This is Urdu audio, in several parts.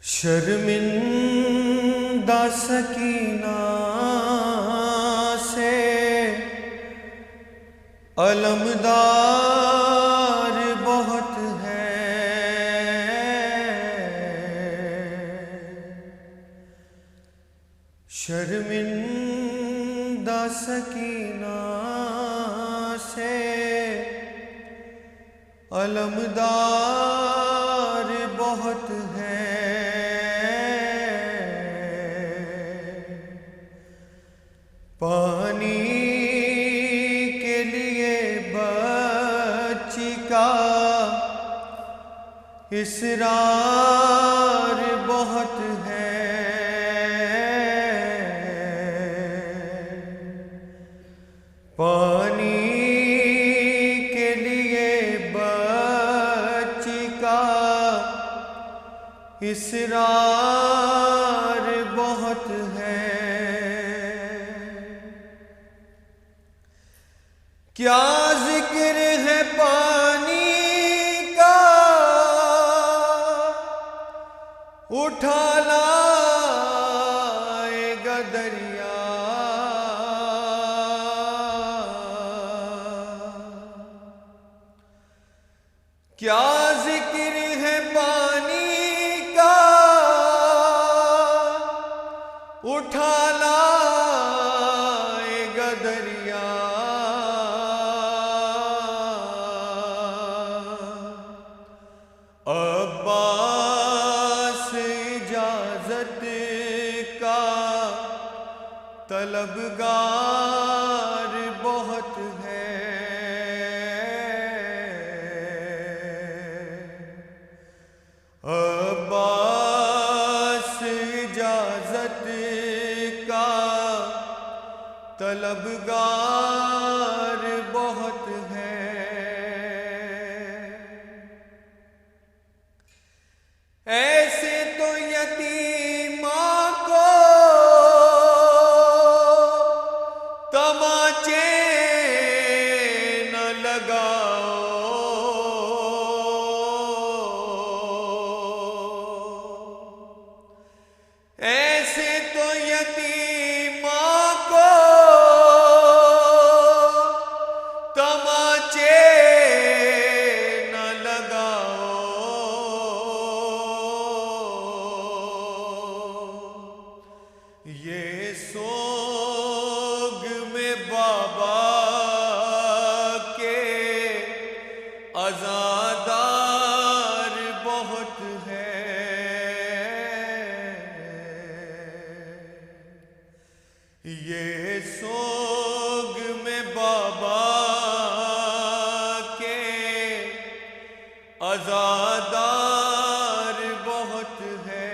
شرمندہ سکینہ سے علمدار بہت ہے، شرمندہ سکینہ سے علمدار بہت ہے، پانی کے لیے بچی کا اصرار بہت ہے، پانی کے لیے بچی کا اصرار بہت ہے، کیا ذکر ہے پانی کا اٹھا لائے گا دریا، کیا ذکر ہے پانی کا اٹھا لائے گا دریا، عباس اجازت کا طلبگار بہت ہے، عباس اجازت کا طلبگار بہت ہے، ایسے تو یتیماں کو تماچے نہ لگاؤ، ایسے تو یتیماں کو تماچے نہ لگاؤ، یہ سوگ میں بابا کے عزادار بہت ہے، یہ سوگ میں بابا کے عزادار بہت ہے،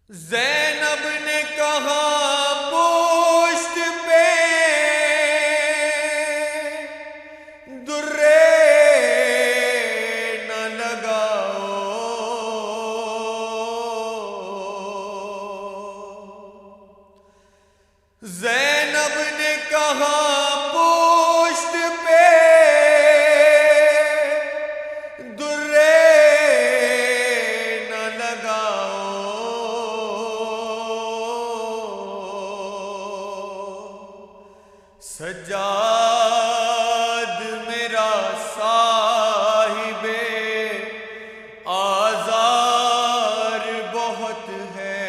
زینب نے کہا پشت پہ درے نہ لگاؤ، زینب نے کہا پشت پہ درے نہ لگاؤ، سجاد میرا صاحب آزار بہت ہے،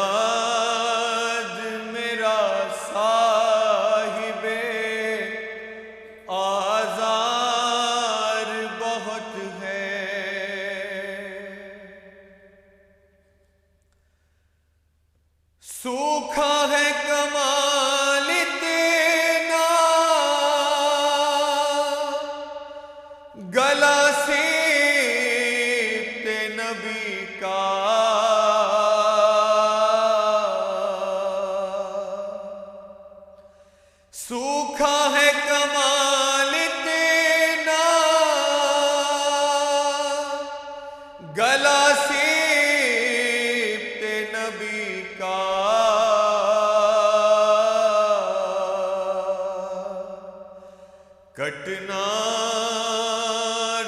سجاد میرا صاحب آزار بہت ہے، سوکھا ہے کمال اتنا گلا سیبت نبی کا، سوکھا ہے کمال اتنا گلا سیبت نبی کا، کٹنا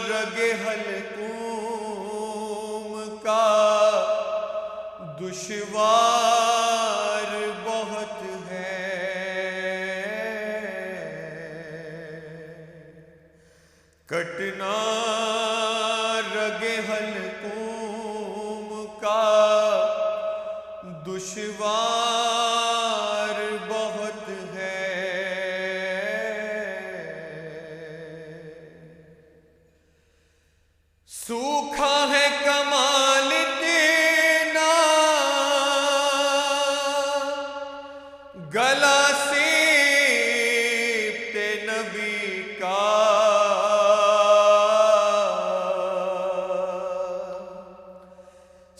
رگ حلقوم کا دشوار بہت ہے، کٹنا رگ حلقوم کا دشوار بہت ہے، سوکھا ہے کمال دینا گلا سیبتے نبی کا،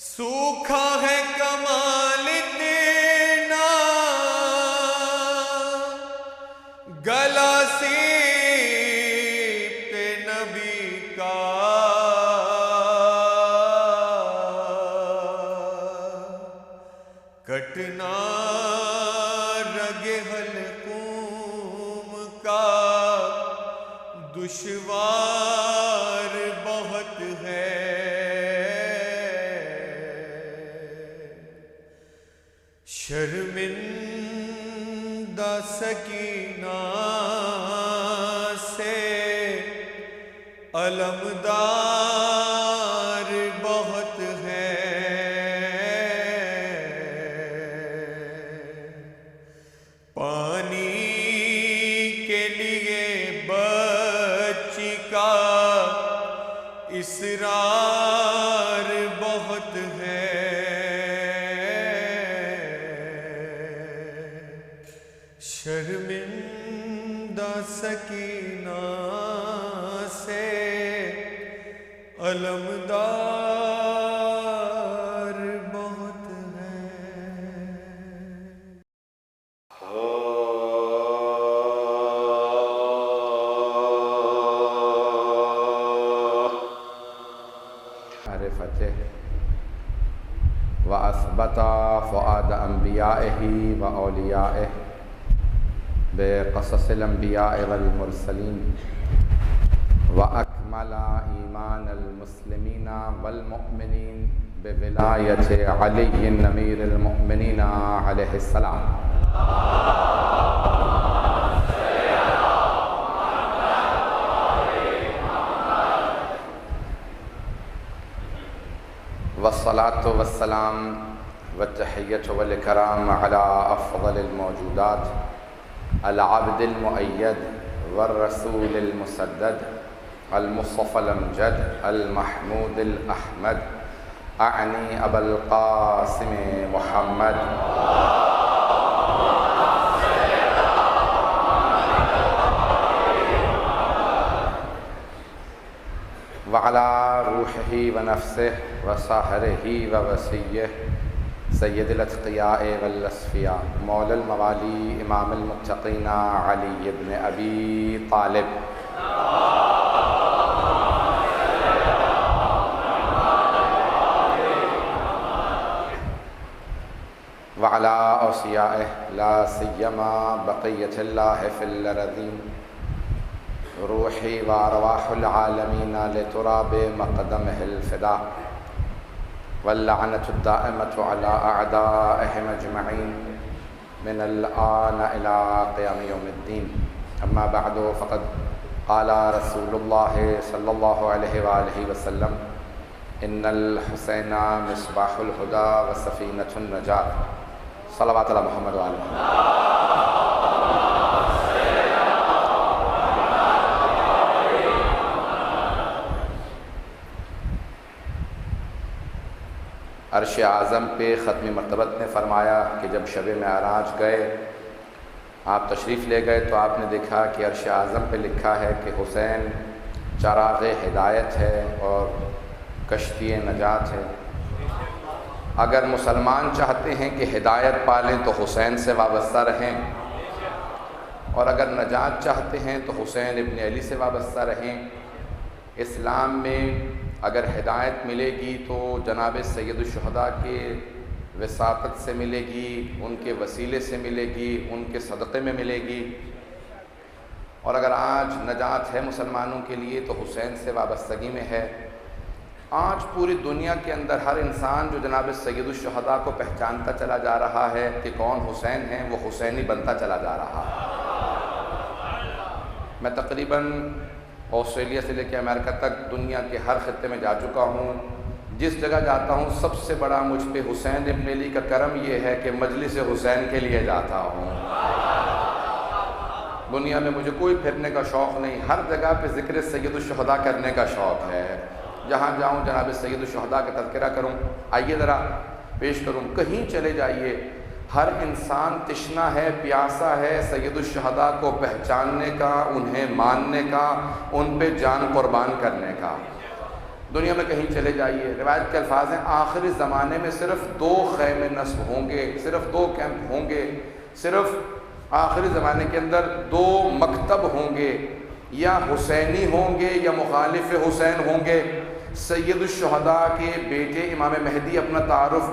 سوکھا ہے کمال دینا گلا سیبتے نبی کا، کٹنا رگ حلقوم کا دشوار بہت ہے، شرمندہ سکینہ سے علمدار بہت ہے، پانی کے لیے بچی کا اصرار بہت ہے، شرمندہ سکینہ سے علمدار بہت ہے۔ معرفته وأثبت فؤاد أنبيائه وأوليائه بقصص الأنبياء والمرسلين، وأكمل إيمان المسلمين والمؤمنين بولاية علي أمير المؤمنين عليه السلام، والصلاة والسلام والتحية والإكرام على أفضل الموجودات العبد المؤيد والرسول المسدد المصطفى الأمجد المحمود الأحمد، أعني أبا القاسم محمد وعلى روحه ونفسه وصاهره ووصيه سید الاتقیاء والاصفیاء مولا الموالی امام المتقین علی بن ابی طالب وعلى اوصیائه لا سیما بقیة اللہ فی الارضین، روحی وارواح العالمین لتراب مقدمه الفداء، واللعنة الدائمة على أعدائهم أجمعين من الآن إلى قيام يوم الدين. أما بعد فقد قال رسول الله صلى الله عليه وآله وسلم: إن الحسين مصباح الهدى وسفينة النجاة. صلوات على محمد وعلى محمد. عرش اعظم پہ ختم مرتبت نے فرمایا کہ جب شب معراج گئے، آپ تشریف لے گئے تو آپ نے دیکھا کہ عرش اعظم پہ لکھا ہے کہ حسین چراغ ہدایت ہے اور کشتی نجات ہے۔ اگر مسلمان چاہتے ہیں کہ ہدایت پالیں تو حسین سے وابستہ رہیں، اور اگر نجات چاہتے ہیں تو حسین ابن علی سے وابستہ رہیں۔ اسلام میں اگر ہدایت ملے گی تو جناب سید الشہداء کے وساطت سے ملے گی، ان کے وسیلے سے ملے گی، ان کے صدقے میں ملے گی، اور اگر آج نجات ہے مسلمانوں کے لیے تو حسین سے وابستگی میں ہے۔ آج پوری دنیا کے اندر ہر انسان جو جناب سید الشہداء کو پہچانتا چلا جا رہا ہے کہ کون حسین ہیں، وہ حسینی بنتا چلا جا رہا ہے۔ میں تقریباً آسٹریلیا سے لے کے امریکہ تک دنیا کے ہر خطے میں جا چکا ہوں۔ جس جگہ جاتا ہوں سب سے بڑا مجھ پہ حسین ابن علی کا کرم یہ ہے کہ مجلس حسین کے لیے جاتا ہوں۔ دنیا میں مجھے کوئی پھرنے کا شوق نہیں، ہر جگہ پہ ذکر سید الشہداء کرنے کا شوق ہے۔ جہاں جاؤں جناب سید الشہداء کا تذکرہ کروں۔ آئیے ذرا پیش کروں، کہیں چلے جائیے ہر انسان تشنا ہے، پیاسا ہے سید الشہداء کو پہچاننے کا، انہیں ماننے کا، ان پہ جان قربان کرنے کا۔ دنیا میں کہیں چلے جائیے، روایت کے الفاظ ہیں آخری زمانے میں صرف 2 خیمے نصب ہوں گے، صرف 2 کیمپ ہوں گے، صرف آخری زمانے کے اندر 2 مکتب ہوں گے، یا حسینی ہوں گے یا مخالف حسین ہوں گے۔ سید الشہداء کے بیٹے امام مہدی اپنا تعارف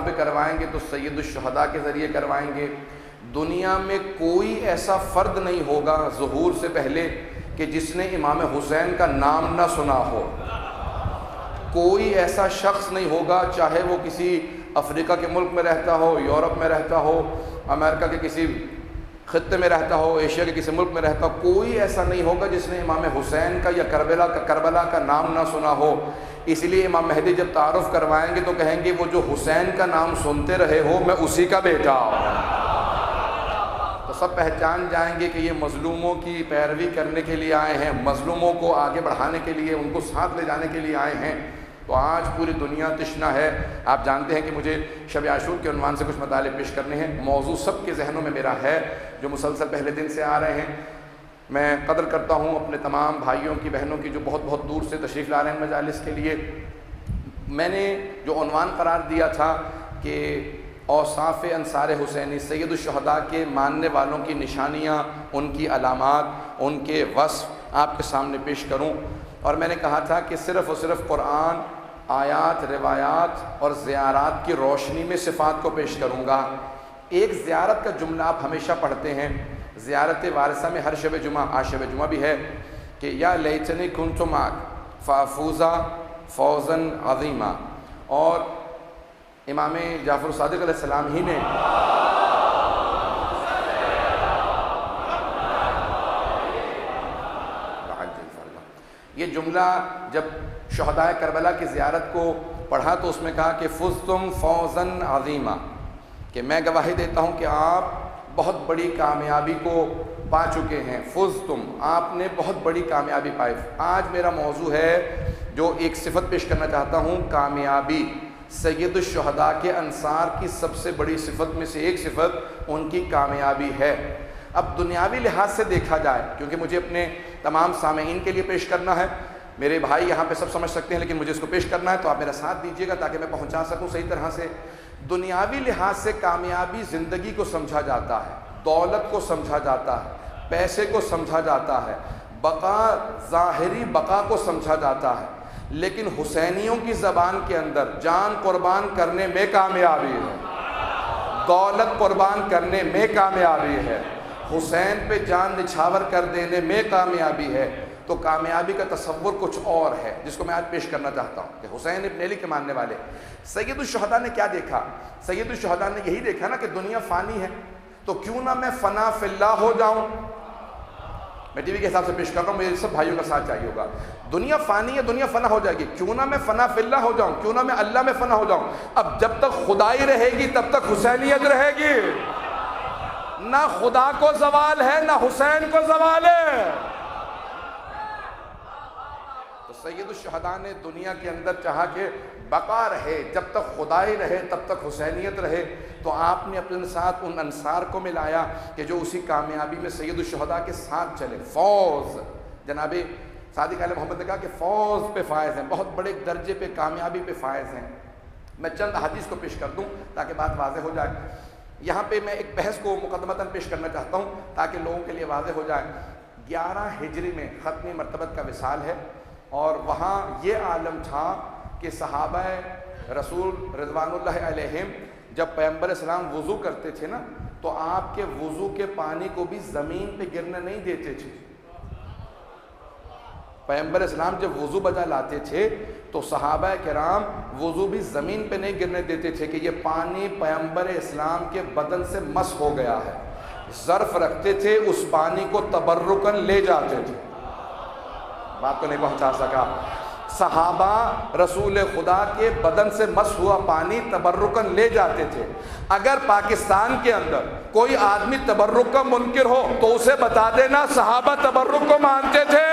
بھی کروائیں گے تو سید الشہداء کے ذریعے کروائیں گے۔ دنیا میں کوئی ایسا فرد نہیں ہوگا ظہور سے پہلے کہ جس نے امام حسین کا نام نہ سنا ہو۔ کوئی ایسا شخص نہیں ہوگا، چاہے وہ کسی افریقہ کے ملک میں رہتا ہو، یورپ میں رہتا ہو، امریکہ کے کسی خطے میں رہتا ہو، ایشیا کے کسی ملک میں رہتا ہو، کوئی ایسا نہیں ہوگا جس نے امام حسین کا یا کربلا کا نام نہ سنا ہو۔ اس لیے امام مہدی جب تعارف کروائیں گے تو کہیں گے وہ جو حسین کا نام سنتے رہے ہو میں اسی کا بیٹا ہوں۔ تو سب پہچان جائیں گے کہ یہ مظلوموں کی پیروی کرنے کے لیے آئے ہیں، مظلوموں کو آگے بڑھانے کے لیے، ان کو ساتھ لے جانے کے لیے آئے ہیں۔ تو آج پوری دنیا تشنا ہے۔ آپ جانتے ہیں کہ مجھے شب عاشور کے عنوان سے کچھ مطالب پیش کرنے ہیں۔ موضوع سب کے ذہنوں میں میرا ہے، جو مسلسل پہلے دن سے آ رہے ہیں۔ میں قدر کرتا ہوں اپنے تمام بھائیوں کی، بہنوں کی جو بہت بہت دور سے تشریف لا رہے ہیں مجالس کے لیے۔ میں نے جو عنوان قرار دیا تھا کہ اوصاف انصار حسینی، سید الشہداء کے ماننے والوں کی نشانیاں، ان کی علامات، ان کے وصف آپ کے سامنے پیش کروں، اور میں نے کہا تھا کہ صرف اور صرف قرآن، آیات، روایات اور زیارات کی روشنی میں صفات کو پیش کروں گا۔ ایک زیارت کا جملہ آپ ہمیشہ پڑھتے ہیں، زیارت وارثہ میں ہر شب جمعہ، آج شب جمعہ بھی ہے، کہ یا لیتنی کنت معک فافوزا فوزن عظیما، اور امام جعفر صادق علیہ السلام ہی نے یہ جملہ جب شہداء کربلا کی زیارت کو پڑھا تو اس میں کہا کہ فزتم فوزن عظیما، کہ میں گواہی دیتا ہوں کہ آپ بہت بڑی کامیابی کو پا چکے ہیں۔ فزتم، آپ نے بہت بڑی کامیابی پائی۔ آج میرا موضوع ہے، جو ایک صفت پیش کرنا چاہتا ہوں، کامیابی۔ سید الشہداء کے انصار کی سب سے بڑی صفت میں سے ایک صفت ان کی کامیابی ہے۔ اب دنیاوی لحاظ سے دیکھا جائے، کیونکہ مجھے اپنے تمام سامعین کے لیے پیش کرنا ہے، میرے بھائی یہاں پہ سب سمجھ سکتے ہیں لیکن مجھے اس کو پیش کرنا ہے، تو آپ میرا ساتھ دیجیے گا تاکہ میں پہنچا سکوں صحیح طرح سے۔ دنیاوی لحاظ سے کامیابی زندگی کو سمجھا جاتا ہے، دولت کو سمجھا جاتا ہے، پیسے کو سمجھا جاتا ہے، بقا، ظاہری بقا کو سمجھا جاتا ہے، لیکن حسینیوں کی زبان کے اندر جان قربان کرنے میں کامیابی ہے، دولت قربان کرنے میں کامیابی ہے، حسین پہ جان نچھاور کر دینے میں کامیابی ہے۔ تو کامیابی کا تصور کچھ اور ہے، جس کو میں آج پیش کرنا چاہتا ہوں کہ حسین ابن علی کے ماننے والے سید الشہداء نے کیا دیکھا؟ سید الشہداء نے یہی دیکھا نا کہ دنیا فانی ہے، تو کیوں نہ میں فنا فی اللہ ہو جاؤں۔ میں ٹی وی کے حساب سے پیش کر رہا ہوں، میرے سب بھائیوں کا ساتھ چاہیے ہوگا۔ دنیا فانی ہے، دنیا فنا ہو جائے گی، کیوں نہ میں فنا فی اللہ ہو جاؤں، کیوں نہ میں اللہ میں فنا ہو جاؤں۔ اب جب تک خدائی رہے گی تب تک حسینیت رہے گی، نہ خدا کو زوال ہے نہ حسین کو زوال ہے۔ تو سید الشہداء نے دنیا کے اندر چاہا کہ بقا رہے، جب تک خدائی رہے تب تک حسینیت رہے، تو آپ نے اپنے ساتھ ان انصار کو ملایا کہ جو اسی کامیابی میں سید الشہداء کے ساتھ چلے۔ فوز، جناب صادق علیہ محمد نے کہا کہ فوز پہ فائز ہیں، بہت بڑے درجے پہ کامیابی پہ فائز ہیں۔ میں چند حدیث کو پیش کر دوں تاکہ بات واضح ہو جائے۔ یہاں پہ میں ایک بحث کو مقدمتاً پیش کرنا چاہتا ہوں تاکہ لوگوں کے لیے واضح ہو جائے۔ 11 ہجری میں ختم مرتبت کا وصال ہے، اور وہاں یہ عالم تھا کہ صحابہ رسول رضوان اللہ علیہم جب پیغمبر اسلام وضو کرتے تھے نا تو آپ کے وضو کے پانی کو بھی زمین پہ گرنے نہیں دیتے تھے. پیغمبر اسلام جب وضو بجا لاتے تھے تو صحابہ کرام وضو بھی زمین پہ نہیں گرنے دیتے تھے کہ یہ پانی پیغمبر اسلام کے بدن سے مس ہو گیا ہے. ظرف رکھتے تھے, اس پانی کو تبرکن لے جاتے تھے. بات کو نہیں پہنچا سکا. صحابہ رسول خدا کے بدن سے مس ہوا پانی تبرکن لے جاتے تھے. اگر پاکستان کے اندر کوئی آدمی تبرک کا منکر ہو تو اسے بتا دینا صحابہ تبرک کو مانتے تھے.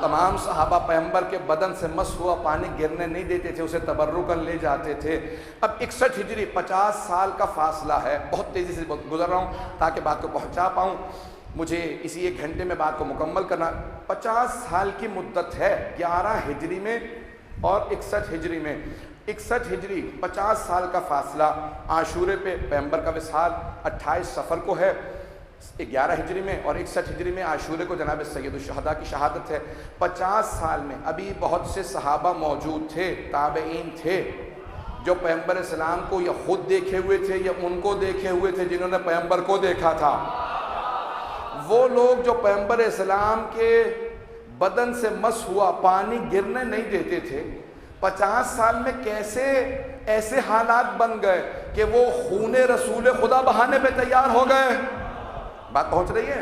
تمام صحابہ پیغمبر کے بدن سے مس ہوا پانی گرنے نہیں دیتے تھے, اسے تبرکن لے جاتے تھے. اب 61 ہجری 50 سال کا فاصلہ ہے. بہت تیزی سے گزر رہا ہوں تاکہ بات کو پہنچا پاؤں. مجھے اسی 1 گھنٹے میں بات کو مکمل کرنا. 50 سال کی مدت ہے 11 ہجری میں اور 61 ہجری میں. 61 ہجری 50 سال کا فاصلہ. عاشورے پہ پیغمبر کا وصال 28 صفر کو ہے 11 ہجری میں, اور 61 ہجری میں عاشورے کو جناب سید الشہداء کی شہادت ہے. 50 سال میں ابھی بہت سے صحابہ موجود تھے, تابعین تھے جو پیغمبر اسلام کو یا خود دیکھے ہوئے تھے یا ان کو دیکھے ہوئے تھے جنہوں نے پیغمبر کو دیکھا تھا. وہ لوگ جو پیغمبر اسلام کے بدن سے مس ہوا پانی گرنے نہیں دیتے تھے, 50 سال میں کیسے ایسے حالات بن گئے کہ وہ خون رسول خدا بہانے پہ تیار ہو گئے. بات پہنچ رہی ہے؟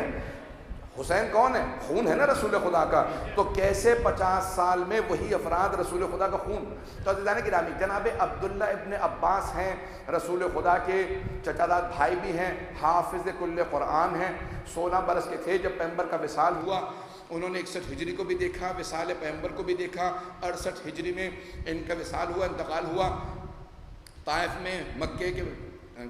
حسین کون ہے؟ خون ہے نا رسول خدا کا. تو کیسے 50 سال میں وہی افراد رسول خدا کا خون. تو عزیزان گرامی, جناب عبداللہ ابن عباس ہیں, رسول خدا کے چچا داد بھائی بھی ہیں, حافظ کل قرآن ہیں. 16 برس کے تھے جب پیغمبر کا وصال ہوا. انہوں نے 61 ہجری کو بھی دیکھا, وصال پیغمبر کو بھی دیکھا. 68 ہجری میں ان کا وصال ہوا, انتقال ہوا. طائف میں مکے کے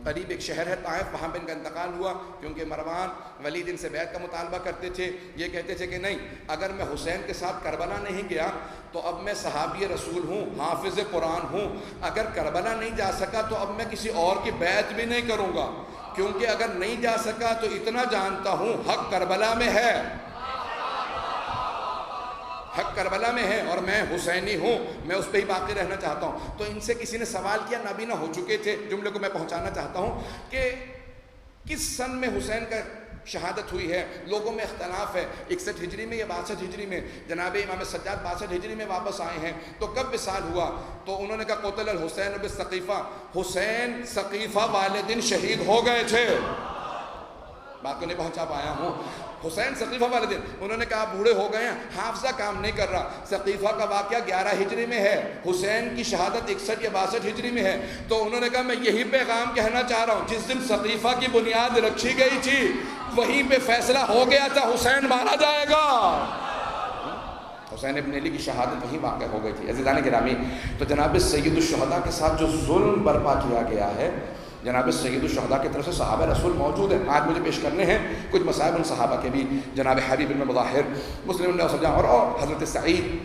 قریب ایک شہر ہے طائف, وہاں پہ ان کا انتقال ہوا کیونکہ مروان ولید ان سے بیعت کا مطالبہ کرتے تھے. یہ کہتے تھے کہ نہیں, اگر میں حسین کے ساتھ کربلا نہیں گیا تو اب میں صحابی رسول ہوں, حافظ قرآن ہوں. اگر کربلا نہیں جا سکا تو اب میں کسی اور کی بیعت بھی نہیں کروں گا, کیونکہ اگر نہیں جا سکا تو اتنا جانتا ہوں حق کربلا میں ہے, حق کربلا میں ہے اور میں حسینی ہوں, میں اس پہ ہی باقی رہنا چاہتا ہوں. تو ان سے کسی نے سوال کیا, نابینا ہو چکے تھے. جملے کو میں پہنچانا چاہتا ہوں کہ کس سن میں حسین کا شہادت ہوئی ہے. لوگوں میں اختلاف ہے, 61 ہجری میں یا 62 ہجری میں. جناب امام سجاد 62 ہجری میں واپس آئے ہیں. تو کب وصال ہوا؟ تو انہوں نے کہا قتل الحسین بالسقیفہ, حسین سقیفہ والے دن شہید ہو گئے تھے. بات کو نہیں پہنچا پایا ہوں. حسین سقیفہ والے دن, انہوں نے کہا بوڑھے ہو گئے ہیں, حافظہ کام نہیں کر رہا. سقیفہ کا واقعہ 11 ہجری میں ہے, حسین کی شہادت 61 یا 62 ہجری میں ہے. تو انہوں نے کہا میں یہی پیغام کہنا چاہ رہا ہوں, جس دن سقیفہ کی بنیاد رکھی گئی تھی وہیں پہ فیصلہ ہو گیا تھا حسین مارا جائے گا. حسین ابن علی کی شہادت وہیں واقع ہو گئی تھی. عزیزان گرامی, تو جناب سید الشہداء کے ساتھ جو ظلم برپا کیا گیا ہے, جناب سید الشہداء کی طرف سے صحابہ رسول موجود ہیں. آج مجھے پیش کرنے ہیں کچھ مصائب ان صحابہ کے بھی. جناب حبیب بن مظاہر, مسلم بن سجا اور حضرت سعید.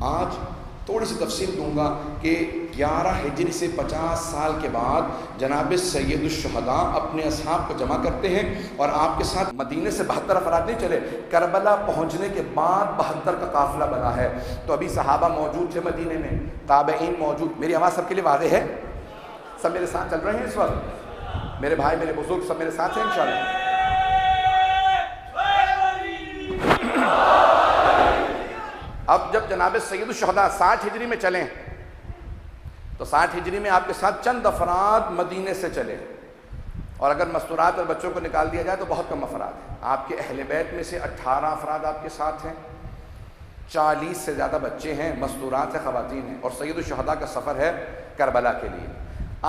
آج تھوڑی سی تفصیل دوں گا کہ 11 ہجری سے 50 سال کے بعد جناب سید الشہداء اپنے اصحاب کو جمع کرتے ہیں اور آپ کے ساتھ مدینے سے 72 افراد نہیں چلے, کربلا پہنچنے کے بعد 72 کا قافلہ بنا ہے. تو ابھی صحابہ موجود تھے مدینے میں, تابعین موجود. میری آواز سب کے لیے واضح ہے؟ سب میرے ساتھ چل رہے ہیں اس وقت؟ میرے بھائی میرے بزرگ سب میرے ساتھ ہیں انشاءاللہ؟ اب جب جناب سید الشہداء 60 ہجری میں چلیں تو 60 ہجری میں آپ کے ساتھ چند افراد مدینے سے چلے, اور اگر مستورات اور بچوں کو نکال دیا جائے تو بہت کم افراد ہیں. آپ کے اہل بیت میں سے 18 افراد آپ کے ساتھ ہیں, 40 سے زیادہ بچے ہیں, مستورات ہیں, خواتین ہیں, اور سید الشہداء کا سفر ہے کربلا کے لیے.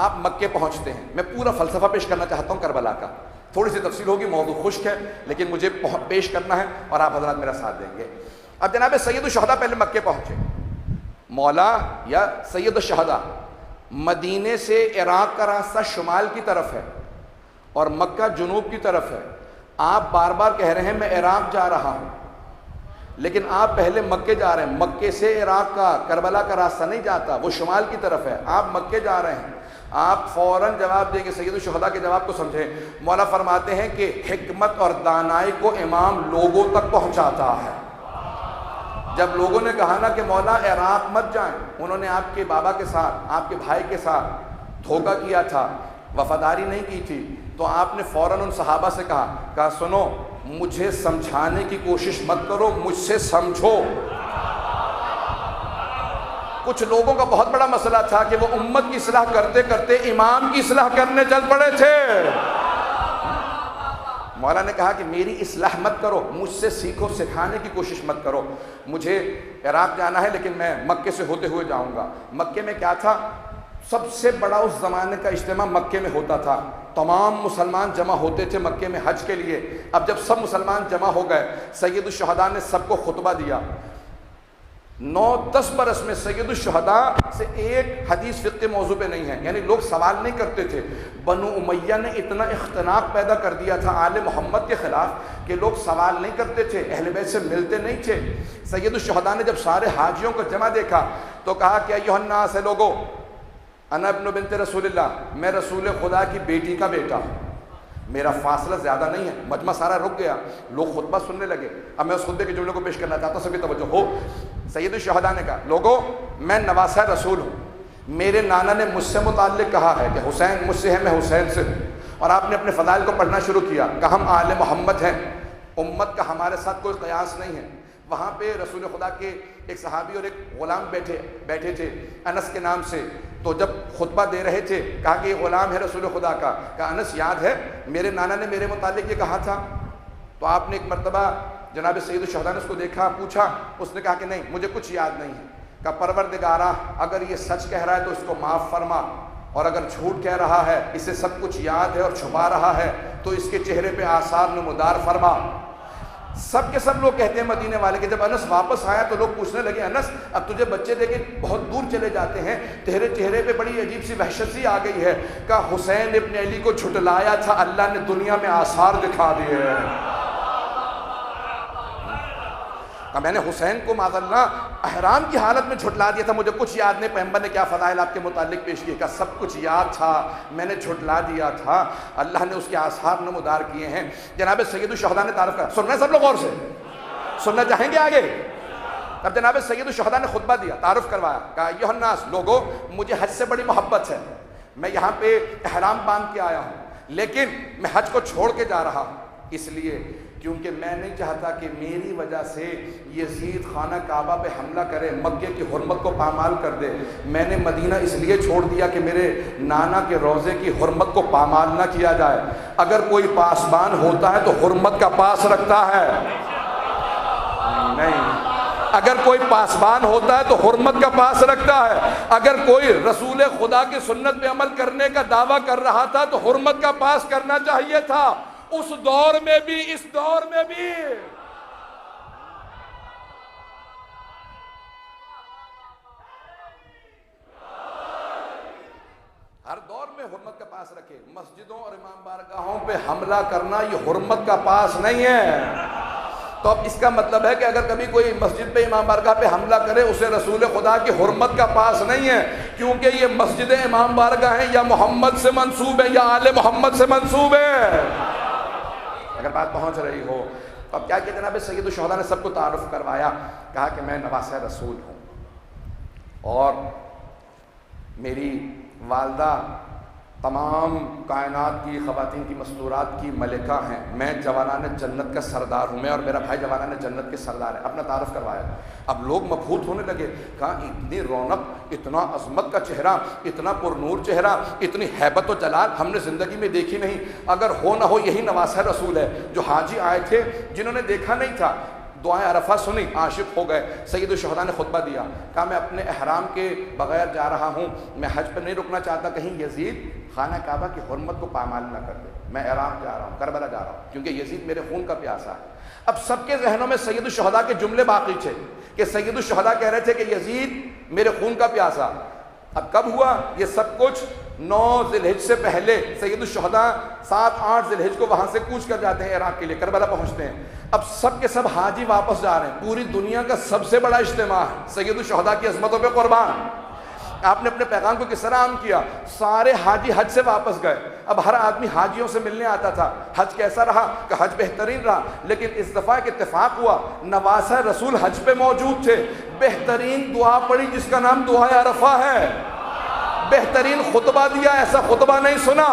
آپ مکے پہنچتے ہیں. میں پورا فلسفہ پیش کرنا چاہتا ہوں کربلا کا, تھوڑی سی تفصیل ہوگی, موضوع خشک ہے لیکن مجھے پیش کرنا ہے اور آپ حضرات میرا ساتھ دیں گے. اب جناب سید الشہداء پہلے مکے پہنچے. مولا یا سید الشہداء, مدینے سے عراق کا راستہ شمال کی طرف ہے اور مکہ جنوب کی طرف ہے. آپ بار بار کہہ رہے ہیں میں عراق جا رہا ہوں. لیکن آپ پہلے مکے جا رہے ہیں، مکے سے عراق کا کربلا کا راستہ نہیں جاتا، وہ شمال کی طرف ہے، آپ مکے جا رہے ہیں، آپ فوراً جواب دیں گے۔ سید الشہداء کے جواب کو سمجھیں، مولا فرماتے ہیں کہ حکمت اور دانائی کو امام لوگوں تک پہنچاتا ہے۔ جب لوگوں نے کہا نا کہ مولا عراق مت جائیں، انہوں نے آپ کے بابا کے ساتھ، آپ کے بھائی کے ساتھ دھوکہ کیا تھا، وفاداری نہیں کی تھی، تو آپ نے فوراً ان صحابہ سے کہا سنو، مجھے سمجھانے کی کوشش مت کرو، مجھ سے سمجھو۔ کچھ لوگوں کا بہت بڑا مسئلہ تھا کہ وہ امت کی اصلاح کرتے کرتے امام کی اصلاح کرنے چل پڑے تھے۔ مولا نے کہا کہ میری اصلاح مت کرو، مجھ سے سیکھو، سکھانے کی کوشش مت کرو۔ مجھے عراق جانا ہے لیکن میں مکے سے ہوتے ہوئے جاؤں گا۔ مکے میں کیا تھا؟ سب سے بڑا اس زمانے کا اجتماع مکے میں ہوتا تھا، تمام مسلمان جمع ہوتے تھے مکے میں حج کے لیے۔ اب جب سب مسلمان جمع ہو گئے، سید الشہداء نے سب کو خطبہ دیا۔ 9-10 برس میں سید الشہداء سے ایک حدیث فقہ موضوع پہ نہیں ہے، یعنی لوگ سوال نہیں کرتے تھے۔ بنو امیہ نے اتنا اختناق پیدا کر دیا تھا آل محمد کے خلاف کہ لوگ سوال نہیں کرتے تھے، اہل بیت سے ملتے نہیں تھے۔ سید الشہداء نے جب سارے حاجیوں کو جمع دیکھا تو کہا کہ ایھا الناس، لوگو، انا ابن بنت رسول اللہ، میں رسول خدا کی بیٹی کا بیٹا ہوں، میرا فاصلہ زیادہ نہیں ہے۔ مجمع سارا رک گیا، لوگ خطبہ سننے لگے۔ اب میں اس خطبے کے جملے کو پیش کرنا چاہتا ہوں، سبھی توجہ ہو۔ سید الشہداء نے کہا لوگو، میں نواسہ رسول ہوں، میرے نانا نے مجھ سے متعلق کہا ہے کہ حسین مجھ سے ہے، میں حسین سے ہوں۔ اور آپ نے اپنے فضائل کو پڑھنا شروع کیا، کہ ہم آل محمد ہیں، امت کا ہمارے ساتھ کوئی قیاس نہیں ہے۔ وہاں پہ رسول خدا کے ایک صحابی اور ایک غلام بیٹھے تھے انس کے نام سے، تو جب خطبہ دے رہے تھے کہا کہ یہ غلام ہے رسول خدا کا، کہا انس یاد ہے میرے نانا نے میرے متعلق یہ کہا تھا؟ تو آپ نے ایک مرتبہ جناب سید الشہداء نے اس کو دیکھا، پوچھا، اس نے کہا کہ نہیں مجھے کچھ یاد نہیں ہے۔ کہا پروردگارا، اگر یہ سچ کہہ رہا ہے تو اس کو معاف فرما، اور اگر جھوٹ کہہ رہا ہے، اسے سب کچھ یاد ہے اور چھپا رہا ہے، تو اس کے چہرے پہ آثار نمودار فرما۔ سب کے سب لوگ کہتے ہیں مدینے والے کہ جب انس واپس آیا تو لوگ پوچھنے لگے انس اب تجھے بچے دے کے بہت دور چلے جاتے ہیں، تیرے چہرے پہ بڑی عجیب سی وحشت سی آ گئی ہے۔ کہا حسین ابن علی کو جھٹلایا تھا، اللہ نے دنیا میں آثار دکھا دیے ہیں۔ کہا میں نے حسین کو معاذ اللہ احرام کی حالت میں جھٹلا دیا تھا، مجھے کچھ یاد نہیں، پیغمبر نے کیا فضائل آپ کے متعلق پیش کیے؟ کہا سب کچھ یاد تھا، میں نے جھٹلا دیا تھا، اللہ نے اس کے آثار نمودار کیے ہیں۔ جناب سید الشہداء نے تعارف کیا، سن رہے ہیں سب لوگ غور سے؟ سننا چاہیں گے آگے؟ اب جناب سید الشہداء نے خطبہ دیا، تعارف کروایا، کہا ایھا الناس، لوگوں، مجھے حج سے بڑی محبت ہے، میں یہاں پہ احرام باندھ کے آیا ہوں، لیکن میں حج کو چھوڑ کے جا رہا ہوں، اس لیے کیونکہ میں نہیں چاہتا کہ میری وجہ سے یزید خانہ کعبہ پہ حملہ کرے، مکے کی حرمت کو پامال کر دے۔ میں نے مدینہ اس لیے چھوڑ دیا کہ میرے نانا کے روضے کی حرمت کو پامال نہ کیا جائے۔ اگر کوئی پاسبان ہوتا ہے تو حرمت کا پاس رکھتا ہے، نہیں، اگر کوئی پاسبان ہوتا ہے تو حرمت کا پاس رکھتا ہے۔ اگر کوئی رسول خدا کی سنت پہ عمل کرنے کا دعویٰ کر رہا تھا تو حرمت کا پاس کرنا چاہیے تھا، اس دور میں بھی اس دور میں بھی۔ ہر دور میں حرمت کا پاس رکھے۔ مسجدوں اور امام بارگاہوں پہ حملہ کرنا یہ حرمت کا پاس نہیں ہے۔ تو اب اس کا مطلب ہے کہ اگر کبھی کوئی مسجد پہ امام بارگاہ پہ حملہ کرے اسے رسول خدا کی حرمت کا پاس نہیں ہے، کیونکہ یہ مسجد امام بارگاہ ہیں یا محمد سے منسوب ہے یا آل محمد سے منسوب ہے۔ اگر بات پہنچ رہی ہو تو اب کیا کہ جناب سید الشہداء نے سب کو تعارف کروایا، کہا کہ میں نواسہ رسول ہوں اور میری والدہ تمام کائنات کی خواتین کی مستورات کی ملکہ ہیں، میں جوانان جنت کا سردار ہوں، میں اور میرا بھائی جوانان جنت کے سردار ہیں۔ اپنا تعارف کروایا۔ اب لوگ مبہوت ہونے لگے، کہا اتنی رونق، اتنا عظمت کا چہرہ، اتنا پرنور چہرہ، اتنی ہیبت و جلال ہم نے زندگی میں دیکھی نہیں، اگر ہو نہ ہو یہی نواسہ رسول ہے۔ جو حاجی آئے تھے جنہوں نے دیکھا نہیں تھا، دعائیں عرفہ سنی، عاشق ہو گئے۔ سید الشہداء نے خطبہ دیا، کہا میں اپنے احرام کے بغیر جا رہا ہوں، میں حج پہ نہیں رکنا چاہتا، کہیں یزید خانہ کعبہ کی حرمت کو پامال نہ کر دے، میں احرام جا رہا ہوں، کربلا جا رہا ہوں، کیونکہ یزید میرے خون کا پیاسا ہے۔ اب سب کے ذہنوں میں سید الشہداء کے جملے باقی تھے کہ سید الشہداء کہہ رہے تھے کہ یزید میرے خون کا پیاسا۔ اب کب ہوا یہ سب کچھ؟ 9 ذی الحج سے پہلے سید الشہداء 7-8 ذی الحج کو وہاں سے کوچ کر جاتے ہیں عراق کے لیے، کربلا پہنچتے ہیں۔ اب سب کے سب حاجی واپس جا رہے ہیں، پوری دنیا کا سب سے بڑا اجتماع ہے، سید الشہداء کی عظمتوں پہ قربان۔ آپ نے اپنے پیغام کو کس طرح عام کیا؟ سارے حاجی حج سے واپس گئے۔ اب ہر آدمی حاجیوں سے ملنے آتا تھا۔ حج کیسا رہا؟ کہ حج بہترین رہا، لیکن اس دفعہ ایک اتفاق ہوا، نواسہ رسول حج پہ موجود تھے۔ بہترین دعا پڑی جس کا نام دعائے عرفہ ہے، بہترین خطبہ دیا، ایسا خطبہ نہیں سنا۔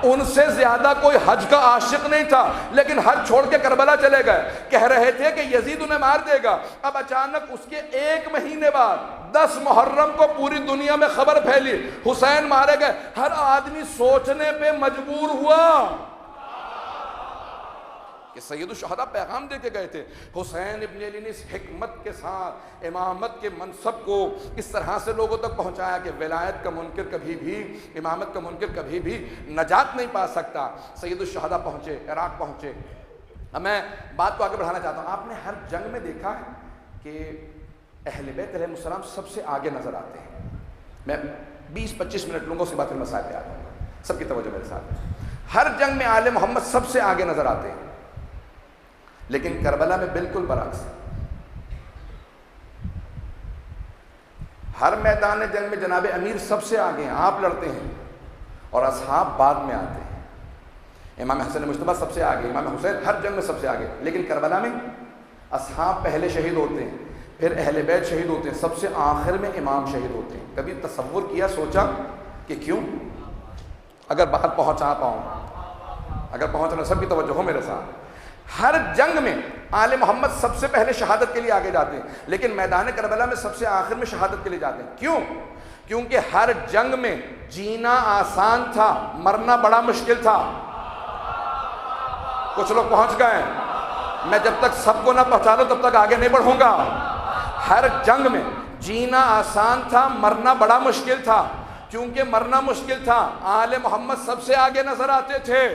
ان سے زیادہ کوئی حج کا عاشق نہیں تھا، لیکن حج چھوڑ کے کربلا چلے گئے۔ کہہ رہے تھے کہ یزید انہیں مار دے گا۔ اب اچانک اس کے 1 مہینے بعد 10 محرم کو پوری دنیا میں خبر پھیلی حسین مارے گئے۔ ہر آدمی سوچنے پہ مجبور ہوا کہ سید الشہداء پیغام دے کے گئے تھے۔ حسین ابن علی نے اس حکمت کے ساتھ امامت کے منصب کو اس طرح سے لوگوں تک پہنچایا کہ ولایت کا منکر کبھی بھی، امامت کا منکر کبھی بھی نجات نہیں پا سکتا۔ سید الشہداء پہنچے، عراق پہنچے۔ اب میں بات کو آگے بڑھانا چاہتا ہوں۔ آپ نے ہر جنگ میں دیکھا ہے کہ اہل بیت علیہ السلام سب سے آگے نظر آتے ہیں۔ میں 20-25 منٹ لوں گا، اس کے بعد پھر مسائل پہ آتا ہوں، سب کی توجہ میرے ساتھ۔ ہر جنگ میں آل محمد سب سے آگے نظر آتے ہیں، لیکن کربلا میں بالکل برعکس۔ ہر میدان جنگ میں جناب امیر سب سے آگے ہیں، آپ لڑتے ہیں اور اصحاب بعد میں آتے ہیں۔ امام حسن مجتبیٰ سب سے آگے، امام حسین ہر جنگ میں سب سے آگے، لیکن کربلا میں اصحاب پہلے شہید ہوتے ہیں، پھر اہل بیت شہید ہوتے ہیں، سب سے آخر میں امام شہید ہوتے ہیں۔ کبھی تصور کیا، سوچا کہ کیوں؟ اگر بات پہنچا پاؤں، اگر پہنچنا، سب کی توجہ ہو میرے ساتھ۔ ہر جنگ میں آل محمد سب سے پہلے شہادت کے لیے آگے جاتے ہیں، لیکن میدان کربلا میں سب سے آخر میں شہادت کے لیے جاتے ہیں۔ کیوں؟ کیونکہ ہر جنگ میں جینا آسان تھا، مرنا بڑا مشکل تھا۔ کچھ لوگ پہنچ گئے، میں جب تک سب کو نہ پہنچا لوں تب تک آگے نہیں بڑھوں گا۔ ہر جنگ میں جینا آسان تھا، مرنا بڑا مشکل تھا۔ کیونکہ مرنا مشکل تھا، آل محمد سب سے آگے نظر آتے تھے۔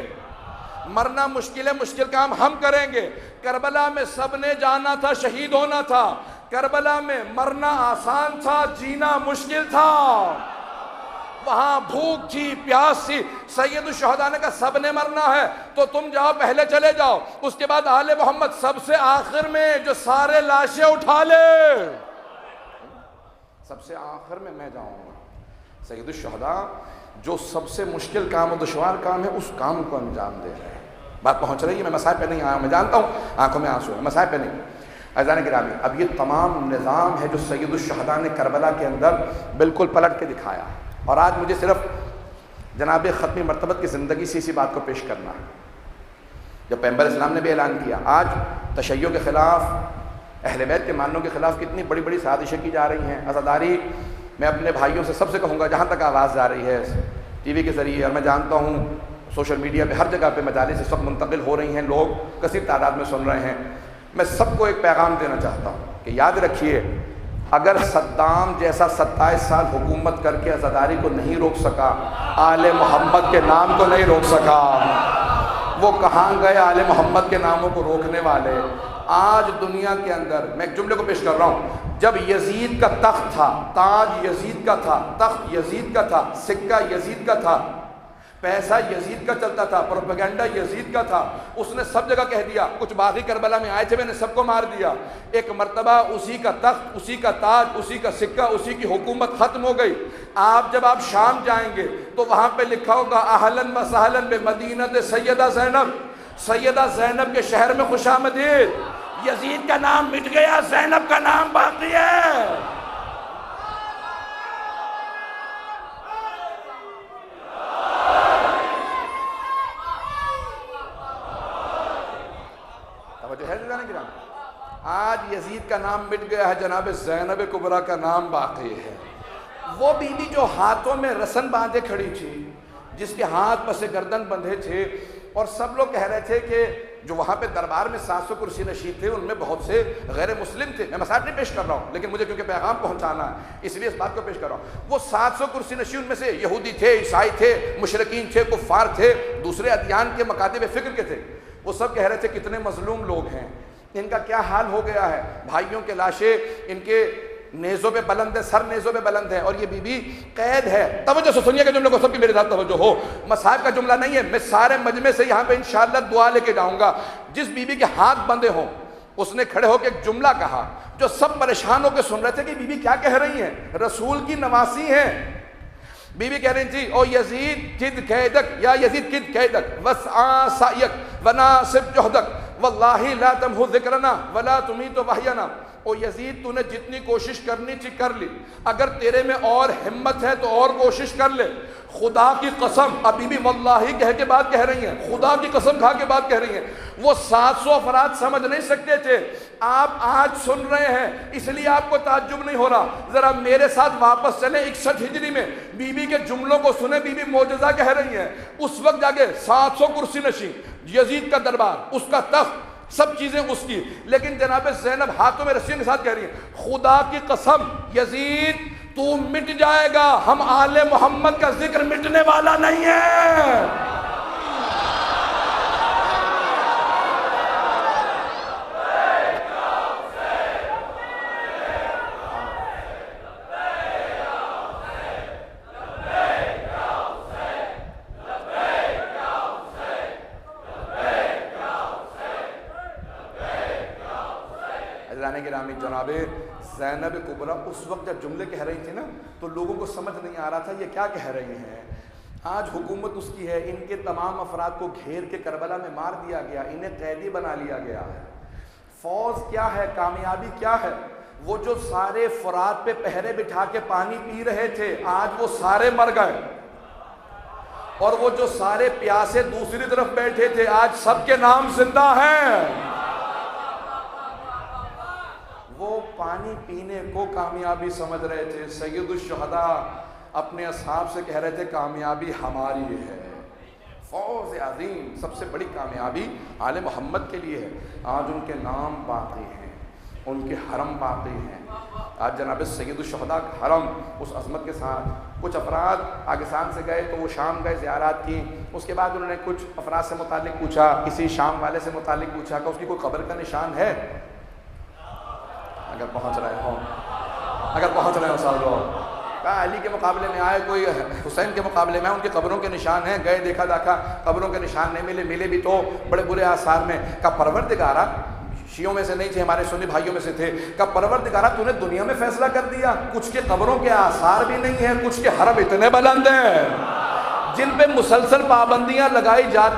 مرنا مشکل ہے، مشکل کام ہم کریں گے۔ کربلا میں سب نے جانا تھا، شہید ہونا تھا۔ کربلا میں مرنا آسان تھا، جینا مشکل تھا۔ وہاں بھوک تھی، پیاس تھی۔ سید الشہداء نے کہا سب نے مرنا ہے تو تم جاؤ، پہلے چلے جاؤ۔ اس کے بعد آل محمد سب سے آخر میں جو سارے لاشیں اٹھا لے، سب سے آخر میں جاؤں گا۔ سید الشہداء جو سب سے مشکل کام و دشوار کام ہے، اس کام کو انجام دے رہے ہیں۔ بات پہنچ رہی ہے؟ میں مسائل پہ نہیں آیا ہوں، میں جانتا ہوں آنکھوں میں آنسو ہے، مسائل پہ نہیں۔ عزیزان گرامی، اب یہ تمام نظام ہے جو سید الشہداء نے کربلا کے اندر بالکل پلٹ کے دکھایا ہے، اور آج مجھے صرف جناب ختمی مرتبت کی زندگی سے اسی بات کو پیش کرنا ہے۔ جب پیغمبر اسلام نے بھی اعلان کیا، آج تشیع کے خلاف، اہل بیت کے ماننوں کے خلاف کتنی بڑی بڑی سازشیں کی جا رہی ہیں۔ عزاداری میں اپنے بھائیوں سے سب سے کہوں گا، جہاں تک آواز جا رہی ہے ٹی وی کے ذریعے، اور میں جانتا ہوں سوشل میڈیا پہ ہر جگہ پہ مجالس اس وقت منتقل ہو رہی ہیں، لوگ کثیر تعداد میں سن رہے ہیں، میں سب کو ایک پیغام دینا چاہتا ہوں کہ یاد رکھیے، اگر صدام جیسا 27 سال حکومت کر کے عزاداری کو نہیں روک سکا، آل محمد کے نام کو نہیں روک سکا، وہ کہاں گئے آل محمد کے ناموں کو روکنے والے؟ آج دنیا کے اندر میں ایک جملے کو پیش کر رہا ہوں، جب یزید کا تخت تھا، تاج یزید کا تھا، تخت یزید کا تھا، سکہ یزید کا تھا، پیسہ یزید کا چلتا تھا، پروپیگنڈا یزید کا تھا، اس نے سب جگہ کہہ دیا، کچھ باغی کربلا میں آئے تھے، میں نے سب کو مار دیا۔ ایک مرتبہ اسی کا تخت، اسی کا تاج، اسی کا سکہ، اسی کی حکومت ختم ہو گئی۔ جب آپ شام جائیں گے تو وہاں پہ لکھا ہوگا اہلاً و سہلاً بمدینۃ سیدہ زینب، سیدہ زینب کے شہر میں خوش آمدید۔ یزید کا نام مٹ گیا، زینب کا نام باقی ہے۔ آج یزید کا نام مٹ گیا ہے، جناب زینب کبریٰ کا نام باقی ہے۔ وہ بی بی جو ہاتھوں میں رسن باندھے کھڑی تھی، جس کے ہاتھ پس گردن بندھے تھے، اور سب لوگ کہہ رہے تھے کہ جو وہاں پہ دربار میں 700 کرسی نشین تھے، ان میں بہت سے غیر مسلم تھے۔ میں مسائل نہیں پیش کر رہا ہوں، لیکن مجھے کیونکہ پیغام پہنچانا ہے اس لیے اس بات کو پیش کر رہا ہوں۔ وہ 700 کرسی نشین میں سے یہودی تھے، عیسائی تھے، مشرکین تھے، کفار تھے، دوسرے ادیان کے مکاتب فکر کے تھے۔ وہ سب کہہ رہے تھے کتنے مظلوم لوگ ہیں، ان کا کیا حال ہو گیا ہے، بھائیوں کے لاشیں ان کے نیزوں پہ بلند ہے، سر نیزوں پہ بلند ہے، اور یہ بی بی قید ہے۔ توجہ سے سنیے کہ جملے کو سب کی میرے ساتھ توجہ ہو، مصاحب کا جملہ نہیں ہے، میں سارے مجمع سے یہاں پہ انشاءاللہ دعا لے کے جاؤں گا۔ جس بی بی کے ہاتھ بندھے ہوں اس نے کھڑے ہو کے ایک جملہ کہا جو سب پریشان ہو کے سن رہے تھے کہ بی بی کیا کہہ رہی ہیں، رسول کی نواسی ہیں۔ بی بی کہہ رہی تھی او یزید کد کیدک یا یزید کد کیدک وسعا سعیک وناسب جہدک واللہ لا تمحو ذکرنا ولا تمیت وحینا۔ او یزید تو نے جتنی کوشش کرنی تھی کر لی، اگر تیرے میں اور ہمت ہے تو اور کوشش کر لے۔ خدا کی قسم، ابھی بھی واللہ کہہ کے بات کہہ رہی ہیں، خدا کی قسم کھا کے بات کہہ رہی ہیں۔ وہ 700 افراد سمجھ نہیں سکتے تھے، آپ آج سن رہے ہیں اس لیے آپ کو تعجب نہیں ہو رہا۔ ذرا میرے ساتھ واپس چلیں 61 ہجری میں، بی بی کے جملوں کو سنیں، بی بی معجزہ کہہ رہی ہیں۔ اس وقت جا کے 700 کرسی نشین، یزید کا دربار، اس کا تخت، سب چیزیں اس کی، لیکن جناب زینب ہاتھوں میں رسیوں کے ساتھ کہہ رہی ہیں خدا کی قسم یزید تو مٹ جائے گا، ہم آل محمد کا ذکر مٹنے والا نہیں ہے۔ گرامی جناب زینب کبریٰ اس وقت جب جملے کہہ رہی تھی نا تو لوگوں کو سمجھ نہیں آ رہا تھا یہ کیا کہہ رہی ہیں۔ آج حکومت اس کی ہے، ان کے تمام افراد کو گھیر کے کربلا میں مار دیا گیا، انہیں قیدی بنا لیا گیا ہے۔ فوز کیا ہے، کامیابی کیا ہے؟ وہ جو سارے فرات پہ پہرے بٹھا کے پانی پی رہے تھے آج وہ سارے مر گئے، اور وہ جو سارے پیاسے دوسری طرف بیٹھے تھے آج سب کے نام زندہ ہیں۔ وہ پانی پینے کو کامیابی سمجھ رہے تھے، سید الشہداء اپنے اصحاب سے کہہ رہے تھے کامیابی ہماری ہے، فوز عظیم، سب سے بڑی کامیابی آل محمد کے لیے ہے۔ آج ان کے نام باقی ہیں، ان کے حرم باقی ہیں۔ آج جناب سید الشہداء کا حرم اس عظمت کے ساتھ، کچھ افراد پاکستان سے گئے تو وہ شام گئے، زیارات کی، اس کے بعد انہوں نے کچھ افراد سے متعلق پوچھا، کسی شام والے سے متعلق پوچھا کہ اس کی کوئی قبر کا نشان ہے؟ اگر پہنچ رہے ہوں ساتھوں، کہا علی کے مقابلے میں آئے، کوئی حسین کے مقابلے میں، ان کی قبروں کے نشان ہیں، گئے دیکھا قبروں کے نشان نہیں ملے بھی تو بڑے برے آثار میں۔ کہا پروردگارا، شیعوں میں سے نہیں تھے، ہمارے سنی بھائیوں میں سے تھے، کہا پروردگارا تو نے دنیا میں فیصلہ کر دیا، کچھ کے قبروں کے آثار بھی نہیں ہیں، کچھ کے حرم اتنے بلند ہیں جن پہ مسلسل پابندیاں لگائی جا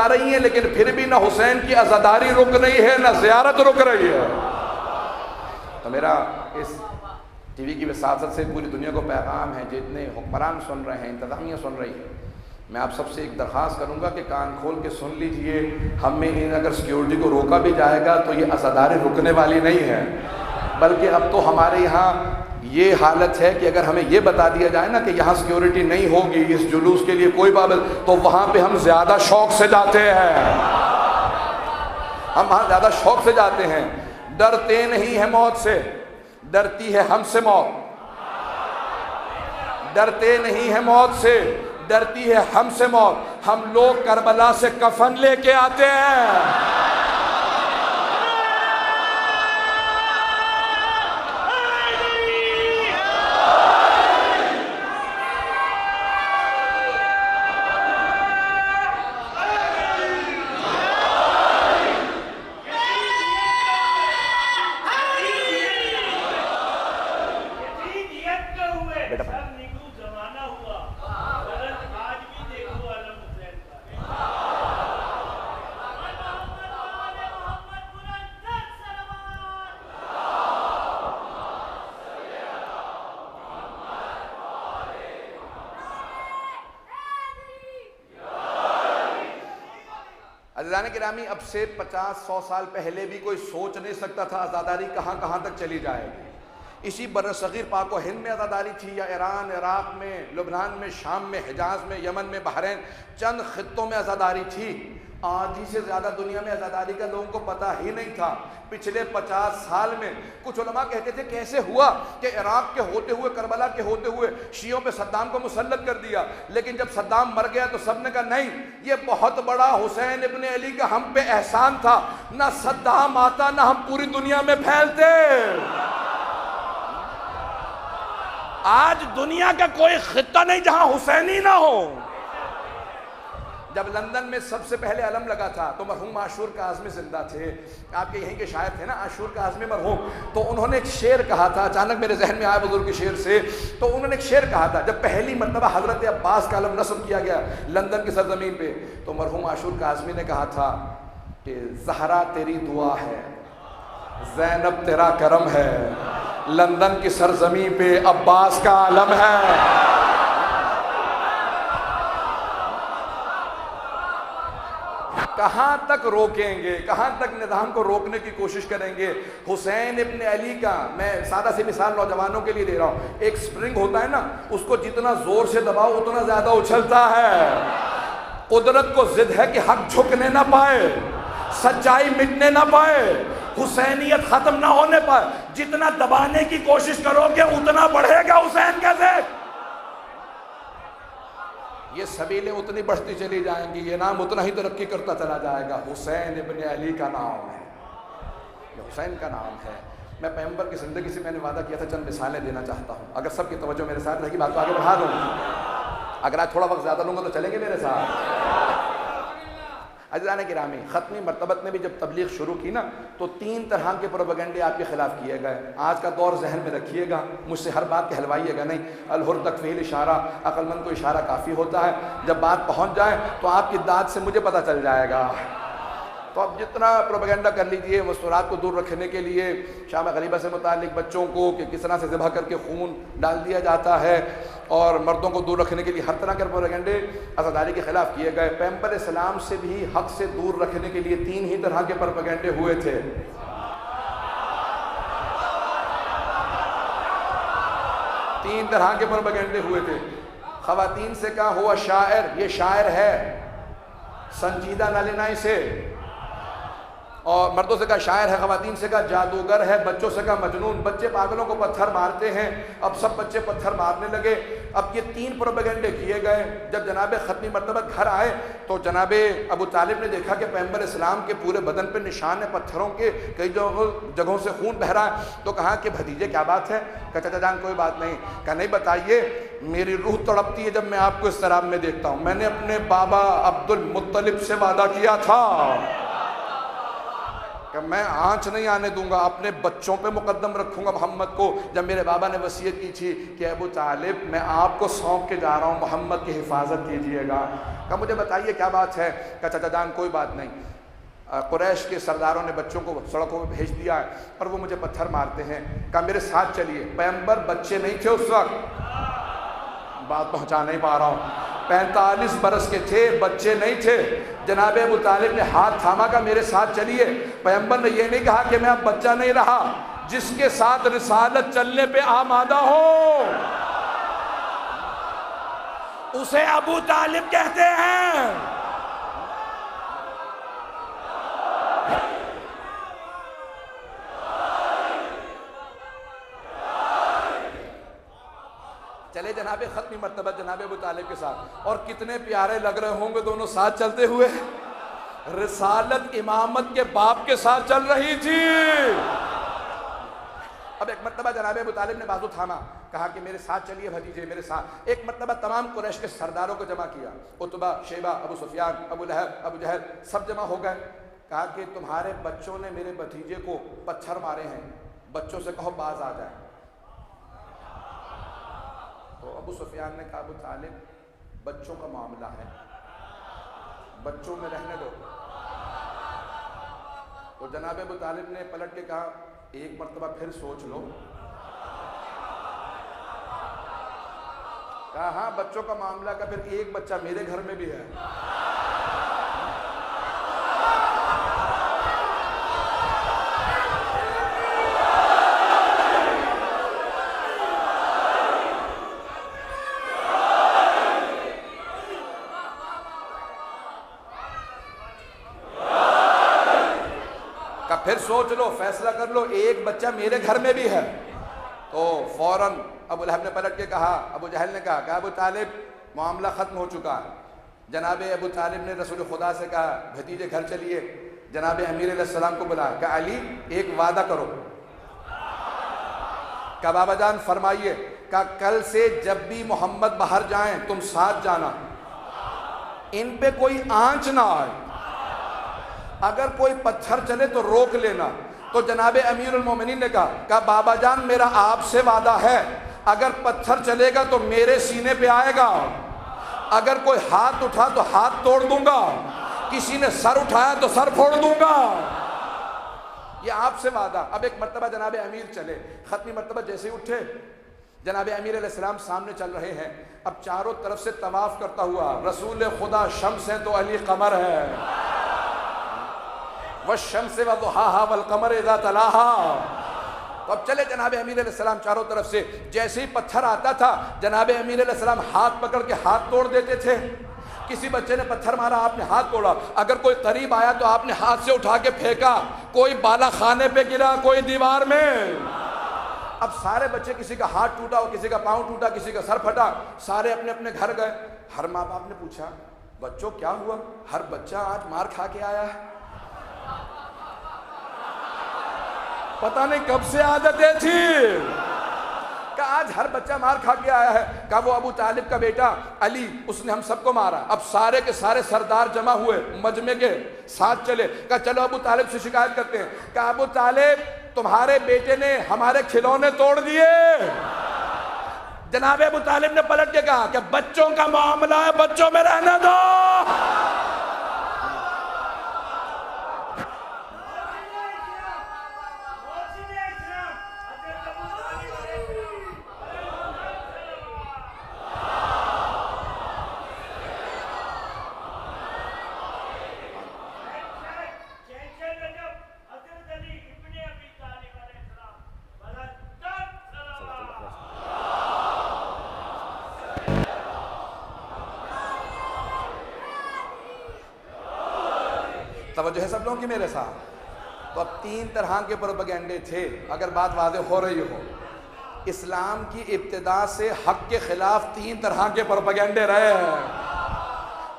رہی ہیں، لیکن پھر بھی نہ حسین کی عزاداری رک رہی ہے نہ زیارت رک رہی ہے۔ تو میرا اس ٹی وی کی وساطت سے پوری دنیا کو پیغام ہے، جتنے حکمران سن رہے ہیں، انتظامیہ سن رہی ہے، میں آپ سب سے ایک درخواست کروں گا کہ کان کھول کے سن لیجئے، ہم میں اگر سیکیورٹی کو روکا بھی جائے گا تو یہ عزاداری رکنے والی نہیں ہے، بلکہ اب تو ہمارے یہاں یہ حالت ہے کہ اگر ہمیں یہ بتا دیا جائے نا کہ یہاں سیکیورٹی نہیں ہوگی، اس جلوس کے لیے کوئی پابند، تو وہاں پہ ہم زیادہ شوق سے جاتے ہیں، ہم وہاں زیادہ شوق سے جاتے ہیں۔ ڈرتے نہیں ہیں موت سے، ڈرتی ہے ہم سے موت، ڈرتے نہیں ہیں موت سے، ڈرتی ہے ہم سے موت۔ ہم لوگ کربلا سے کفن لے کے آتے ہیں، عزیزان گرامی، اب سے 50-100 سال پہلے بھی کوئی سوچ نہیں سکتا تھا عزاداری کہاں کہاں تک چلی جائے گی۔ اسی برصغیر پاک و ہند میں عزاداری تھی، یا ایران، عراق میں، لبنان میں، شام میں، حجاز میں، یمن میں، بحرین، چند خطوں میں عزاداری تھی۔ آدھی سے زیادہ دنیا میں عزاداری کا لوگوں کو پتہ ہی نہیں تھا۔ پچھلے 50 سال میں کچھ علماء کہتے تھے کیسے ہوا کہ عراق کے ہوتے ہوئے، کربلا کے ہوتے ہوئے شیعوں پہ صدام کو مسلط کر دیا، لیکن جب صدام مر گیا تو سب نے کہا نہیں، یہ بہت بڑا حسین ابن علی کا ہم پہ احسان تھا، نہ صدام آتا نہ ہم پوری دنیا میں پھیلتے۔ آج دنیا کا کوئی خطہ نہیں جہاں حسینی نہ ہو۔ جب لندن میں سب سے پہلے علم لگا تھا تو مرحوم عاشور کاظمی زندہ تھے، آپ کے یہیں کے شاعر تھے نا عاشور کاظمی مرحوم، تو انہوں نے ایک شعر کہا تھا، اچانک میرے ذہن میں آیا بزرگ کے شعر سے، تو انہوں نے ایک شعر کہا تھا جب پہلی مرتبہ حضرت عباس کا علم نصب کیا گیا لندن کی سرزمین پہ، تو مرحوم عاشور کاظمی نے کہا تھا کہ زہرا تیری دعا ہے، زینب تیرا کرم ہے، لندن کی سرزمین پہ عباس کا علم ہے۔ کہاں تک روکیں گے، کہاں تک نظام کو روکنے کی کوشش کریں گے؟ حسین ابن علی کا میں سادہ سی مثال نوجوانوں کے لیے دے رہا ہوں، ایک سپرنگ ہوتا ہے نا، اس کو جتنا زور سے دباؤ اتنا زیادہ اچھلتا ہے۔ قدرت کو ضد ہے کہ حق جھکنے نہ پائے، سچائی مٹنے نہ پائے، حسینیت ختم نہ ہونے پائے، جتنا دبانے کی کوشش کرو گے اتنا بڑھے گا حسین کا ذکر، یہ سبیلیں اتنی بڑھتی چلی جائیں گی، یہ نام اتنا ہی ترقی کرتا چلا جائے گا۔ حسین ابن علی کا نام ہے، یہ حسین کا نام ہے۔ میں پیغمبر کی زندگی سے میں نے وعدہ کیا تھا چند مثالیں دینا چاہتا ہوں، اگر سب کی توجہ میرے ساتھ رہے گی بات کو آگے بڑھا دوں گا، اگر آج تھوڑا وقت زیادہ لوں گا تو چلیں گے میرے ساتھ۔ عزیزان گرامی، ختمی مرتبت نے بھی جب تبلیغ شروع کی نا تو 3 طرح کے پروپیگنڈے آپ کے خلاف کیے گئے۔ آج کا دور ذہن میں رکھیے گا، مجھ سے ہر بات کہلوائیے گا نہیں، الحر تک فعل اشارہ، عقل مند کو اشارہ کافی ہوتا ہے، جب بات پہنچ جائے تو آپ کی داد سے مجھے پتہ چل جائے گا۔ تو اب جتنا پروپیگنڈا کر لیجئے، مستورات کو دور رکھنے کے لیے شام غریبہ سے متعلق بچوں کو کہ کس طرح سے ذبح کر کے خون ڈال دیا جاتا ہے، اور مردوں کو دور رکھنے کے لیے ہر طرح کے پروپیگنڈے عزاداری کے خلاف کیے گئے۔ پیغمبر اسلام سے بھی حق سے دور رکھنے کے لیے 3 ہی طرح کے پروپیگنڈے ہوئے تھے۔ 3 طرح کے پروپیگنڈے ہوئے تھے۔ خواتین سے کہا ہوا شاعر، یہ شاعر ہے، سنجیدہ نہ لینا اسے، اور مردوں سے کہا شاعر ہے، خواتین سے کہا جادوگر ہے، بچوں سے کہا مجنون۔ بچے پاگلوں کو پتھر مارتے ہیں، اب سب بچے پتھر مارنے لگے۔ اب یہ 3 پروپیگنڈے کیے گئے۔ جب جناب ختمی مرتبہ گھر آئے تو جناب ابو طالب نے دیکھا کہ پیغمبر اسلام کے پورے بدن پہ نشان ہے پتھروں کے، کئی جگہوں سے خون بہ رہا ہے، تو کہا کہ بھتیجے کیا بات ہے؟ کہا چچا جان کوئی بات نہیں۔ کہا نہیں بتائیے، میری روح تڑپتی ہے جب میں آپ کو اس طرح میں دیکھتا ہوں، میں نے اپنے بابا عبد المطلب سے وعدہ کیا تھا کہ میں آنچ نہیں آنے دوں گا، اپنے بچوں پہ مقدم رکھوں گا محمد کو۔ جب میرے بابا نے وصیت کی تھی کہ ابو طالب میں آپ کو سونپ کے جا رہا ہوں، محمد کی حفاظت کیجئے گا۔ کہا مجھے بتائیے کیا بات ہے؟ کہا چچا جان کوئی بات نہیں، قریش کے سرداروں نے بچوں کو سڑکوں پہ بھیج دیا ہے اور وہ مجھے پتھر مارتے ہیں۔ کہا میرے ساتھ چلیے۔ پیغمبر بچے نہیں تھے اس وقت، بات پہنچا نہیں پا رہا ہوں، 45 برس کے تھے، بچے نہیں تھے۔ جناب ابو طالب نے ہاتھ تھاما کا میرے ساتھ چلیے۔ پیغمبر نے یہ نہیں کہا کہ میں اب بچہ نہیں رہا، جس کے ساتھ رسالت چلنے پہ آمادہ ہو اسے ابو طالب کہتے ہیں۔ چلے جناب ختمی مرتبہ جناب ابو طالب کے ساتھ، اور کتنے پیارے لگ رہے ہوں گے دونوں ساتھ چلتے ہوئے۔ رسالت امامت کے باپ کے ساتھ چل رہی تھی۔ اب ایک مرتبہ جناب ابو طالب نے بازو تھاما، کہا کہ میرے ساتھ چلیے بھتیجے میرے ساتھ۔ ایک مرتبہ تمام قریش کے سرداروں کو جمع کیا، عتبہ، شیبہ، ابو سفیان، ابو لہب، ابو جہل، سب جمع ہو گئے۔ کہا کہ تمہارے بچوں نے میرے بھتیجے کو پتھر مارے ہیں، بچوں سے کہو باز آ جائے۔ تو ابو سفیان نے کہا ابو طالب بچوں کا معاملہ ہے، بچوں میں رہنے دو۔ تو جناب ابو طالب نے پلٹ کے کہا ایک مرتبہ پھر سوچ لو۔ کہا ہاں بچوں کا معاملہ کا، پھر ایک بچہ میرے گھر میں بھی ہے۔ پھر سوچ لو، فیصلہ کر لو، ایک بچہ میرے گھر میں بھی ہے۔ تو فوراً ابو لہب نے پلٹ کے کہا، ابو جہل نے کہا کہ ابو طالب معاملہ ختم ہو چکا ہے۔ جناب ابو طالب نے رسول خدا سے کہا بھتیجے گھر چلیے۔ جناب امیر علیہ السلام کو بلایا، کہ علی ایک وعدہ کرو۔ کہ بابا جان فرمائیے۔ کہ کہ کل سے جب بھی محمد باہر جائیں تم ساتھ جانا، ان پہ کوئی آنچ نہ آئے، اگر کوئی پتھر چلے تو روک لینا۔ تو جناب امیر المومنین نے کہا بابا جان میرا آپ سے وعدہ ہے، اگر پتھر چلے گا تو میرے سینے پہ آئے گا، اگر کوئی ہاتھ اٹھا تو ہاتھ توڑ دوں گا، کسی نے سر اٹھایا تو سر پھوڑ دوں گا، یہ آپ سے وعدہ۔ اب ایک مرتبہ جناب امیر چلے، ختمی مرتبہ جیسے ہی اٹھے جناب امیر علیہ السلام سامنے چل رہے ہیں، اب چاروں طرف سے طواف کرتا ہوا، رسول خدا شمس ہے تو علی قمر ہے، والشمس وضحاها والقمر اذا تلاها۔ تو اب چلے جناب امیر علیہ السلام چاروں طرف سے، جیسے ہی پتھر آتا تھا جناب امیر علیہ السلام ہاتھ پکڑ کے ہاتھ توڑ دیتے تھے۔ کسی بچے نے پتھر مارا آپ نے ہاتھ توڑا، اگر کوئی قریب آیا تو آپ نے ہاتھ سے اٹھا کے پھینکا، کوئی بالا خانے پہ گرا، کوئی دیوار میں۔ اب سارے بچے، کسی کا ہاتھ ٹوٹا اور کسی کا پاؤں ٹوٹا، کسی کا سر پھٹا، سارے اپنے اپنے گھر گئے۔ ہر ماں باپ نے پوچھا بچوں کیا ہوا؟ ہر بچہ آج مار کھا کے آیا ہے، پتہ نہیں کب سے عادتیں تھی کہ آج ہر بچہ مار کھا کے آیا ہے۔ کہ وہ ابو طالب کا بیٹا علی، اس نے ہم سب کو مارا۔ اب سارے کے سارے سردار جمع ہوئے، مجمع کے ساتھ چلے، کہ چلو ابو طالب سے شکایت کرتے ہیں کہ ابو طالب تمہارے بیٹے نے ہمارے کھلونے توڑ دیے۔ جناب ابو طالب نے پلٹ کے کہا کہ بچوں کا معاملہ ہے، بچوں میں رہنے دو۔ توجہ ہے سب لوگوں کی میرے ساتھ؟ تو اب تین طرح کے پروپیگنڈے تھے، اگر بات واضح ہو رہی ہو۔ اسلام کی ابتدا سے حق کے خلاف تین طرح کے پروپیگنڈے رہے ہیں۔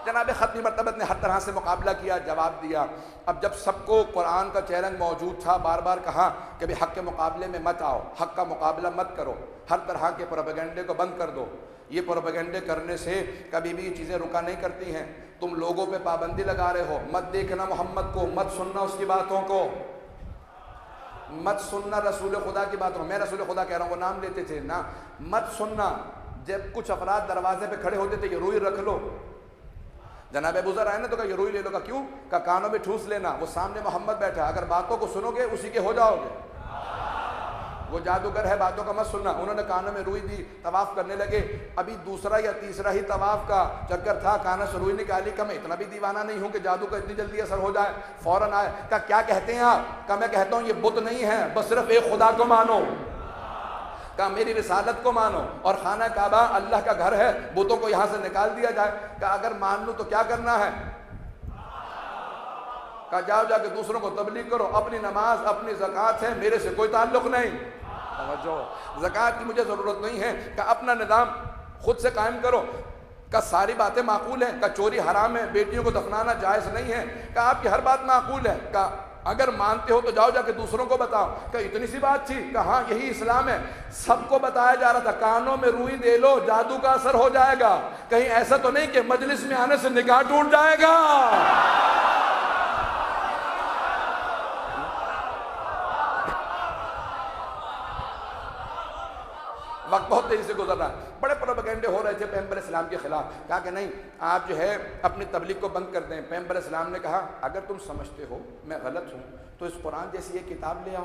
جناب ختمی مرتبت نے ہر طرح سے مقابلہ کیا، جواب دیا۔ اب جب سب کو قرآن کا چیلنج موجود تھا، بار بار کہا کہ حق کے مقابلے میں مت آؤ، حق کا مقابلہ مت کرو، ہر طرح کے پروپیگنڈے کو بند کر دو۔ یہ پروپیگنڈے کرنے سے کبھی بھی یہ چیزیں رکا نہیں کرتی ہیں۔ تم لوگوں پہ پابندی لگا رہے ہو، مت دیکھنا محمد کو، مت سننا اس کی باتوں کو، مت سننا رسول خدا کی باتوں۔ میں رسول خدا کہہ رہا ہوں، وہ نام لیتے تھے نا، مت سننا۔ جب کچھ افراد دروازے پہ کھڑے ہوتے تھے کہ روئی رکھ لو، جناب ابو ذر آئے نا تو کہا یہ روئی لے لو، کا کیوں؟ کہ کانوں میں ٹھوس لینا، وہ سامنے محمد بیٹھا ہے، اگر باتوں کو سنو گے اسی کے ہو جاؤ گے، وہ جادوگر ہے، باتوں کا مت سننا۔ انہوں نے کانوں میں روئی دی، طواف کرنے لگے۔ ابھی دوسرا یا تیسرا ہی طواف کا چکر تھا، کانوں سے روئی نکالی۔ کہ میں اتنا بھی دیوانہ نہیں ہوں کہ جادو کا اتنی جلدی اثر ہو جائے۔ فوراً آئے، کہ کیا کہتے ہیں آپ؟ کہ میں کہتا ہوں یہ بت نہیں ہے، بس صرف ایک خدا کو مانو، کہ میری رسالت کو مانو، اور خانہ کعبہ اللہ کا گھر ہے، بتوں کو یہاں سے نکال دیا جائے۔ کہ اگر مان لوں تو کیا کرنا ہے؟ کہ جاؤ جا کے دوسروں کو تبلیغ کرو، اپنی نماز اپنی زکوٰۃ ہے، میرے سے کوئی تعلق نہیں۔ زکوٰۃ کی مجھے ضرورت نہیں ہے، کہ اپنا نظام خود سے قائم کرو، کہ ساری باتیں معقول ہیں، کہ چوری حرام ہے، بیٹیوں کو دفنانا جائز نہیں ہے، کہ آپ کی ہر بات معقول ہے، کہ اگر مانتے ہو تو جاؤ جا کے دوسروں کو بتاؤ۔ کہ اتنی سی بات تھی، کہ ہاں یہی اسلام ہے۔ سب کو بتایا جا رہا تھا کانوں میں روئی دے لو، جادو کا اثر ہو جائے گا، کہیں ایسا تو نہیں کہ مجلس میں آنے سے نکاح ٹوٹ جائے گا۔ وقت بہت تیزی سے گزر رہا ہے، بڑے پروپیگنڈے ہو رہے تھے پیغمبر اسلام کے خلاف۔ کہا کہ نہیں، آپ جو ہے اپنی تبلیغ کو بند کر دیں۔ پیغمبر اسلام نے کہا اگر تم سمجھتے ہو میں غلط ہوں تو اس قرآن جیسی ایک کتاب لے آؤ۔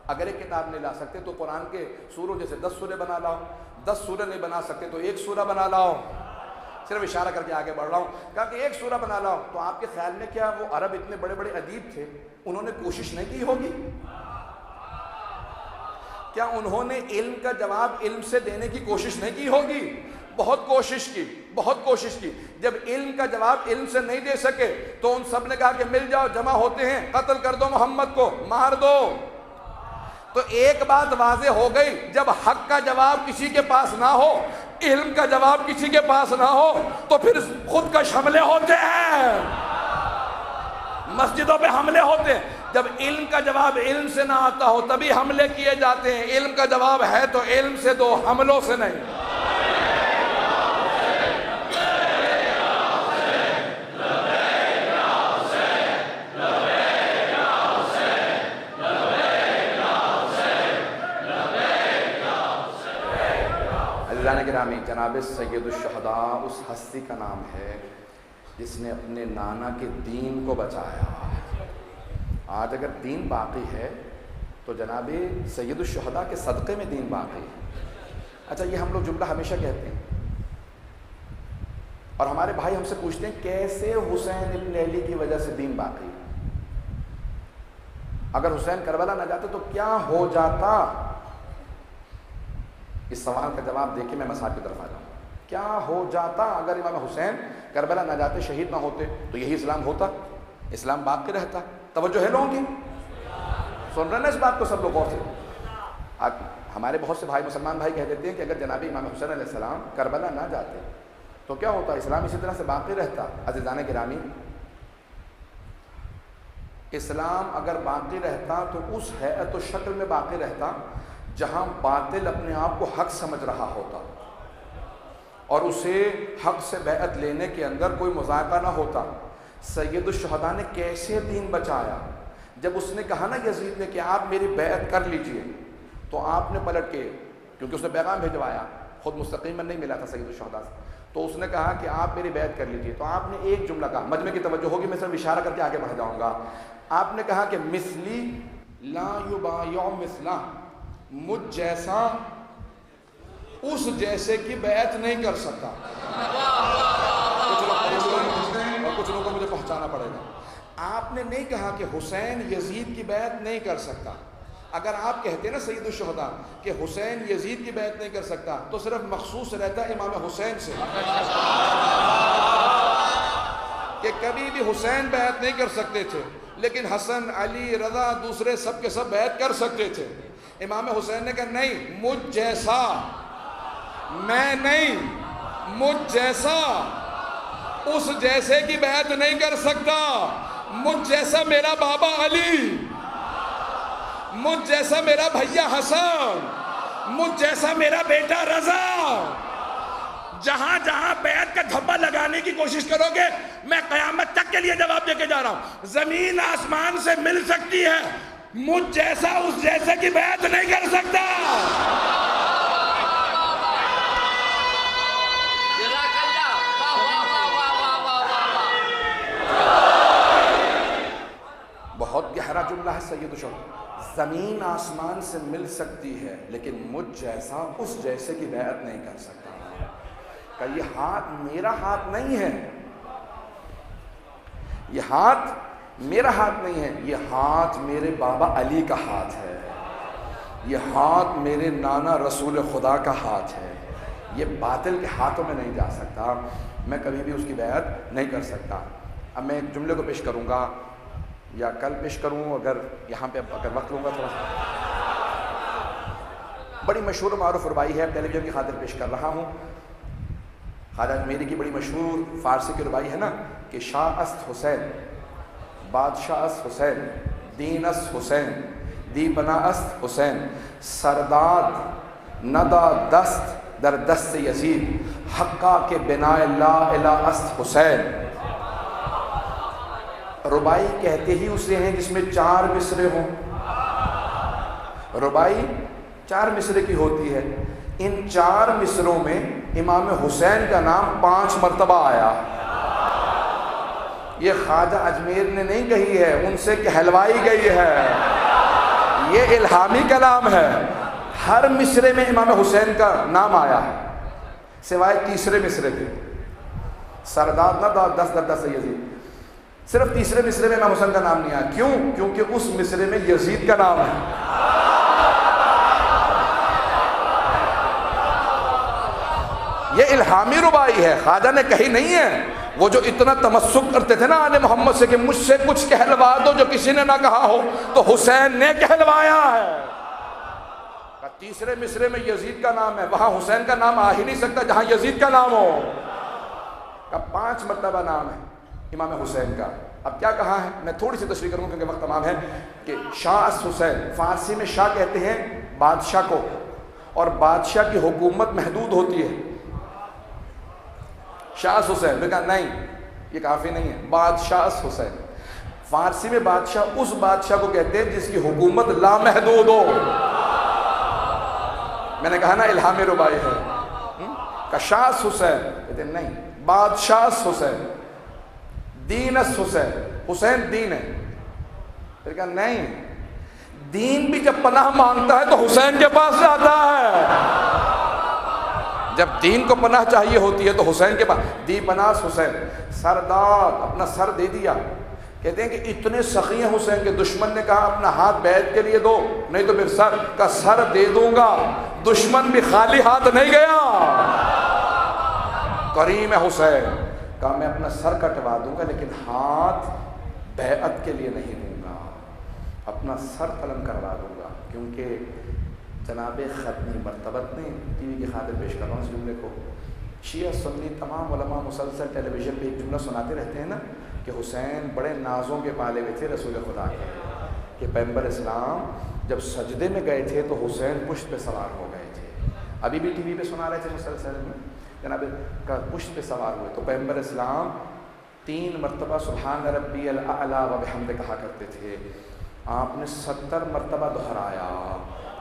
اگر ایک کتاب نہیں لا سکتے تو قرآن کے سوروں جیسے 10 سورے بنا لاؤ، 10 سورے نہیں بنا سکتے تو ایک سورہ بنا لاؤ۔ صرف اشارہ کر کے آگے بڑھ رہا ہوں۔ کہا کہ ایک سورہ بنا لاؤ۔ تو آپ کے خیال میں کیا وہ عرب اتنے بڑے بڑے ادیب تھے، انہوں نے کوشش نہیں کی ہوگی؟ کیا انہوں نے علم کا جواب علم سے دینے کی کوشش نہیں کی ہوگی؟ بہت کوشش کی، بہت کوشش کی۔ جب علم کا جواب علم سے نہیں دے سکے تو ان سب نے کہا کہ مل جاؤ، جمع ہوتے ہیں، قتل کر دو محمد کو، مار دو۔ تو ایک بات واضح ہو گئی، جب حق کا جواب کسی کے پاس نہ ہو، علم کا جواب کسی کے پاس نہ ہو، تو پھر خود کش حملے ہوتے ہیں، مسجدوں پہ حملے ہوتے ہیں۔ جب علم کا جواب علم سے نہ آتا ہو تبھی حملے کیے جاتے ہیں، علم کا جواب ہے تو علم سے دو، حملوں سے نہیں۔ عزیزان گرامی، جناب سید الشہداء اس ہستی کا نام ہے جس نے اپنے نانا کے دین کو بچایا۔ آج اگر دین باقی ہے تو جناب سید الشہداء کے صدقے میں دین باقی ہے۔ اچھا، یہ ہم لوگ جملہ ہمیشہ کہتے ہیں اور ہمارے بھائی ہم سے پوچھتے ہیں کیسے حسین ابن علی کی وجہ سے دین باقی ہے؟ اگر حسین کربلا نہ جاتے تو کیا ہو جاتا؟ اس سوال کا جواب دے کے میں مسائل کی طرف آ جاؤں۔ کیا ہو جاتا اگر امام حسین کربلا نہ جاتے، شہید نہ ہوتے؟ تو یہی اسلام ہوتا، اسلام باقی رہتا۔ توجہ ہے لوگوں کی؟ سن رہے نا اس بات کو سب لوگ غور سے؟ آج ہمارے بہت سے بھائی مسلمان بھائی کہہ دیتے ہیں کہ اگر جناب امام حسین علیہ السلام کربلا نہ جاتے تو کیا ہوتا؟ اسلام اسی طرح سے باقی رہتا۔ عزیزان گرامی، اسلام اگر باقی رہتا تو اس حیت و شکل میں باقی رہتا جہاں باطل اپنے آپ کو حق سمجھ رہا ہوتا اور اسے حق سے بیعت لینے کے اندر کوئی مذائقہ نہ ہوتا۔ سید الشہداء نے کیسے دین بچایا؟ جب اس نے کہا نا یزید نے کہ آپ میری بیعت کر لیجئے، تو آپ نے پلٹ کے، کیونکہ اس نے پیغام بھیجوایا، خود مستقیما نہیں ملا تھا سید الشہداء سے، تو اس نے کہا کہ آپ میری بیعت کر لیجئے، تو آپ نے ایک جملہ کہا، مجمع کی توجہ ہوگی، میں صرف اشارہ کر کے آگے بڑھ جاؤں گا۔ آپ نے کہا کہ مثلی لا یبایع مثلہ، مجھ جیسا اس جیسے کی بیعت نہیں کر سکتا۔ کچھ لوگوں کو مجھے پہنچانا پڑے گا۔ آپ نے نہیں کہا کہ حسین یزید کی بیعت نہیں کر سکتا۔ اگر آپ کہتے نا سید الشہداء کہ حسین یزید کی بیعت نہیں کر سکتا تو صرف مخصوص رہتا امام حسین سے، کہ کبھی بھی حسین بیعت نہیں کر سکتے تھے لیکن حسن، علی، رضا، دوسرے سب کے سب بیعت کر سکتے تھے۔ امام حسین نے کہا نہیں، مجھ جیسا، میں نہیں، مجھ جیسا اس جیسے کی بیعت نہیں کر سکتا۔ مجھ جیسا میرا بابا علی، مجھ جیسا میرا بھیا حسن، مجھ جیسا میرا بیٹا رضا، جہاں جہاں بیعت کا دھبا لگانے کی کوشش کرو گے میں قیامت تک کے لیے جواب دے کے جا رہا ہوں، زمین آسمان سے مل سکتی ہے، مجھ جیسا اس جیسے کی بیعت نہیں کر سکتا۔ بہت گہرا جملہ ہے سید الشہداء، زمین آسمان سے مل سکتی ہے لیکن مجھ جیسا اس جیسے کی بیعت نہیں کر سکتا۔ کہ یہ ہاتھ میرا ہاتھ نہیں ہے، یہ ہاتھ میرا ہاتھ نہیں ہے، یہ ہاتھ میرے بابا علی کا ہاتھ ہے، یہ ہاتھ میرے نانا رسول خدا کا ہاتھ ہے، یہ باطل کے ہاتھوں میں نہیں جا سکتا، میں کبھی بھی اس کی بیعت نہیں کر سکتا۔ اب میں ایک جملے کو پیش کروں گا یا کل پیش کروں، اگر یہاں پہ اگر وقت لوں گا تھوڑا سا۔ بڑی مشہور معروف ربائی ہے، ٹیلی ویژن کی خاطر پیش کر رہا ہوں۔ خواجہ اجمیری کی بڑی مشہور فارسی کی ربائی ہے نا کہ شاہ است حسین، بادشاہ است حسین، دین است حسین، دی بنا است حسین، سرداد ندا دست در دست یزید، حقا کے بنا لا الہ است حسین۔ ربائی کہتے ہی اسے ہیں جس میں 4 مصرے ہوں، ربائی 4 مصرے کی ہوتی ہے، ان 4 مصروں میں امام حسین کا نام 5 مرتبہ آیا۔ یہ خواجہ اجمیر نے نہیں کہی ہے، ان سے کہلوائی گئی ہے، یہ الہامی کلام ہے۔ ہر مصرے میں امام حسین کا نام آیا ہے سوائے تیسرے مصرے کے، سرداد نہ دس در دست یزید، صرف تیسرے مصرے میں امام حسین کا نام نہیں آیا۔ کیوں؟ کیونکہ اس مصرے میں یزید کا نام ہے۔ یہ الہامی ربائی ہے، خواجہ نے کہی نہیں ہے۔ وہ جو اتنا تمسک کرتے تھے نا آل محمد سے کہ مجھ سے کچھ کہلوا دو جو کسی نے نہ کہا ہو، تو حسین نے کہلوایا ہے۔ تیسرے مصرے میں یزید کا نام ہے، وہاں حسین کا نام آ ہی نہیں سکتا جہاں یزید کا نام ہو۔ 5 مرتبہ نام ہے امام حسین کا۔ اب کیا کہا ہے، میں تھوڑی سی تشریح کروں کیونکہ وقت تمام ہے، کہ شاہ حسین، فارسی میں شاہ کہتے ہیں بادشاہ کو، اور بادشاہ کی حکومت محدود ہوتی ہے. شاہ حسین نے کہا نہیں یہ کافی نہیں ہے، بادشاہ حسین. فارسی میں بادشاہ اس بادشاہ کو کہتے ہیں جس کی حکومت لامحدود ہو. میں نے کہا نا الہام رباعی ہے کہ شاہ حسین کہتے ہیں نہیں، بادشاہ حسین، دین حسین، حسین دین ہے. پھر کہا نہیں، دین بھی جب پناہ مانگتا ہے تو حسین کے پاس جاتا ہے. جب دین کو پناہ چاہیے ہوتی ہے تو حسین کے پاس. دی پناہ حسین، سردار اپنا سر دے دیا. کہتے ہیں کہ اتنے سخی ہیں حسین کے، دشمن نے کہا اپنا ہاتھ بیعت کے لیے دو، نہیں تو پھر سر کا سر دے دوں گا. دشمن بھی خالی ہاتھ نہیں گیا. کریم حسین کہا میں اپنا سر کٹوا دوں گا لیکن ہاتھ بیعت کے لیے نہیں دوں گا، اپنا سر قلم کروا دوں گا. کیونکہ جناب ختمی مرتبت نے ٹی وی کی خاطر پیش کر رہا ہوں اس جملے کو، شیعہ سنی تمام علماء مسلسل ٹیلی ویژن پہ ایک جملہ سناتے رہتے ہیں نا کہ حسین بڑے نازوں کے پالے ہوئے تھے رسول خدا کے، کہ پیغمبر اسلام جب سجدے میں گئے تھے تو حسین پشت پہ سوار ہو گئے تھے. ابھی بھی ٹی وی پہ سنا رہے تھے مسلسل میں جناب کا پشت پہ سوار ہوئے تو پیغمبر اسلام 3 مرتبہ سبحان ربی الاعلی و بحمد کہا کرتے تھے. آپ نے 70 مرتبہ دہرایا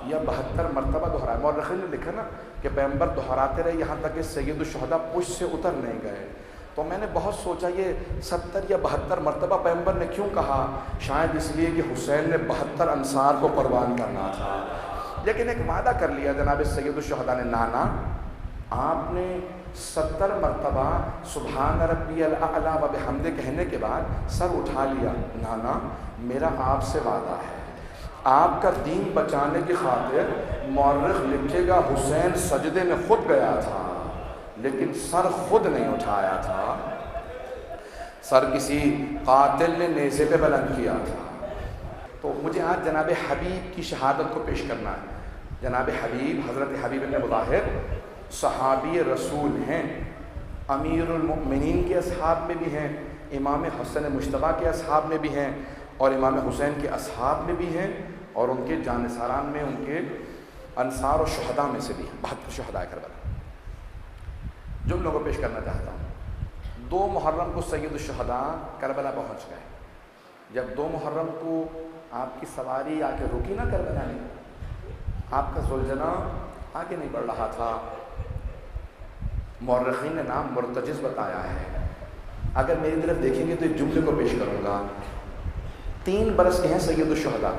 یا 72 مرتبہ دہرایا. مورخین نے لکھا نا کہ پیغمبر دہراتے رہے یہاں تک کہ سید الشہداء پشت سے اتر نہیں گئے. تو میں نے بہت سوچا یہ 70 یا 72 مرتبہ پیغمبر نے کیوں کہا؟ شاید اس لیے کہ حسین نے 72 انصار کو قربان کرنا تھا. لیکن ایک وعدہ کر لیا جناب سید الشہداء نے، نانا آپ نے 70 مرتبہ سبحان ربی الاعلی و بحمدہ کہنے کے بعد سر اٹھا لیا. نانا میرا آپ سے وعدہ ہے، آپ کا دین بچانے کی خاطر مورخ لکھے گا حسین سجدے میں خود گیا تھا لیکن سر خود نہیں اٹھایا تھا، سر کسی قاتل نے نیزے پہ بلند کیا تھا. تو مجھے آج جناب حبیب کی شہادت کو پیش کرنا ہے. جناب حبیب حضرت حبیب بن مظاہر صحابی رسول ہیں، امیر المؤمنین کے اصحاب میں بھی ہیں، امام حسن مجتبیٰ کے اصحاب میں بھی ہیں، اور امام حسین کے اصحاب میں بھی ہیں، اور ان کے جانثاران میں ان کے انصار و شہداء میں سے بھی ہیں. 72 شہداء کربلا جملوں کو پیش کرنا چاہتا ہوں. 2 محرم کو سید الشہداء کربلا پہنچ گئے. جب 2 محرم کو آپ کی سواری آ کے رکی نا کربلا میں، آپ کا ذوالجناح آگے نہیں بڑھ رہا تھا. مورخین نے نام مرتجز بتایا ہے. اگر میری طرف دیکھیں گے تو ایک جملے کو پیش کروں گا. 3 برس کے ہیں سید الشہداء.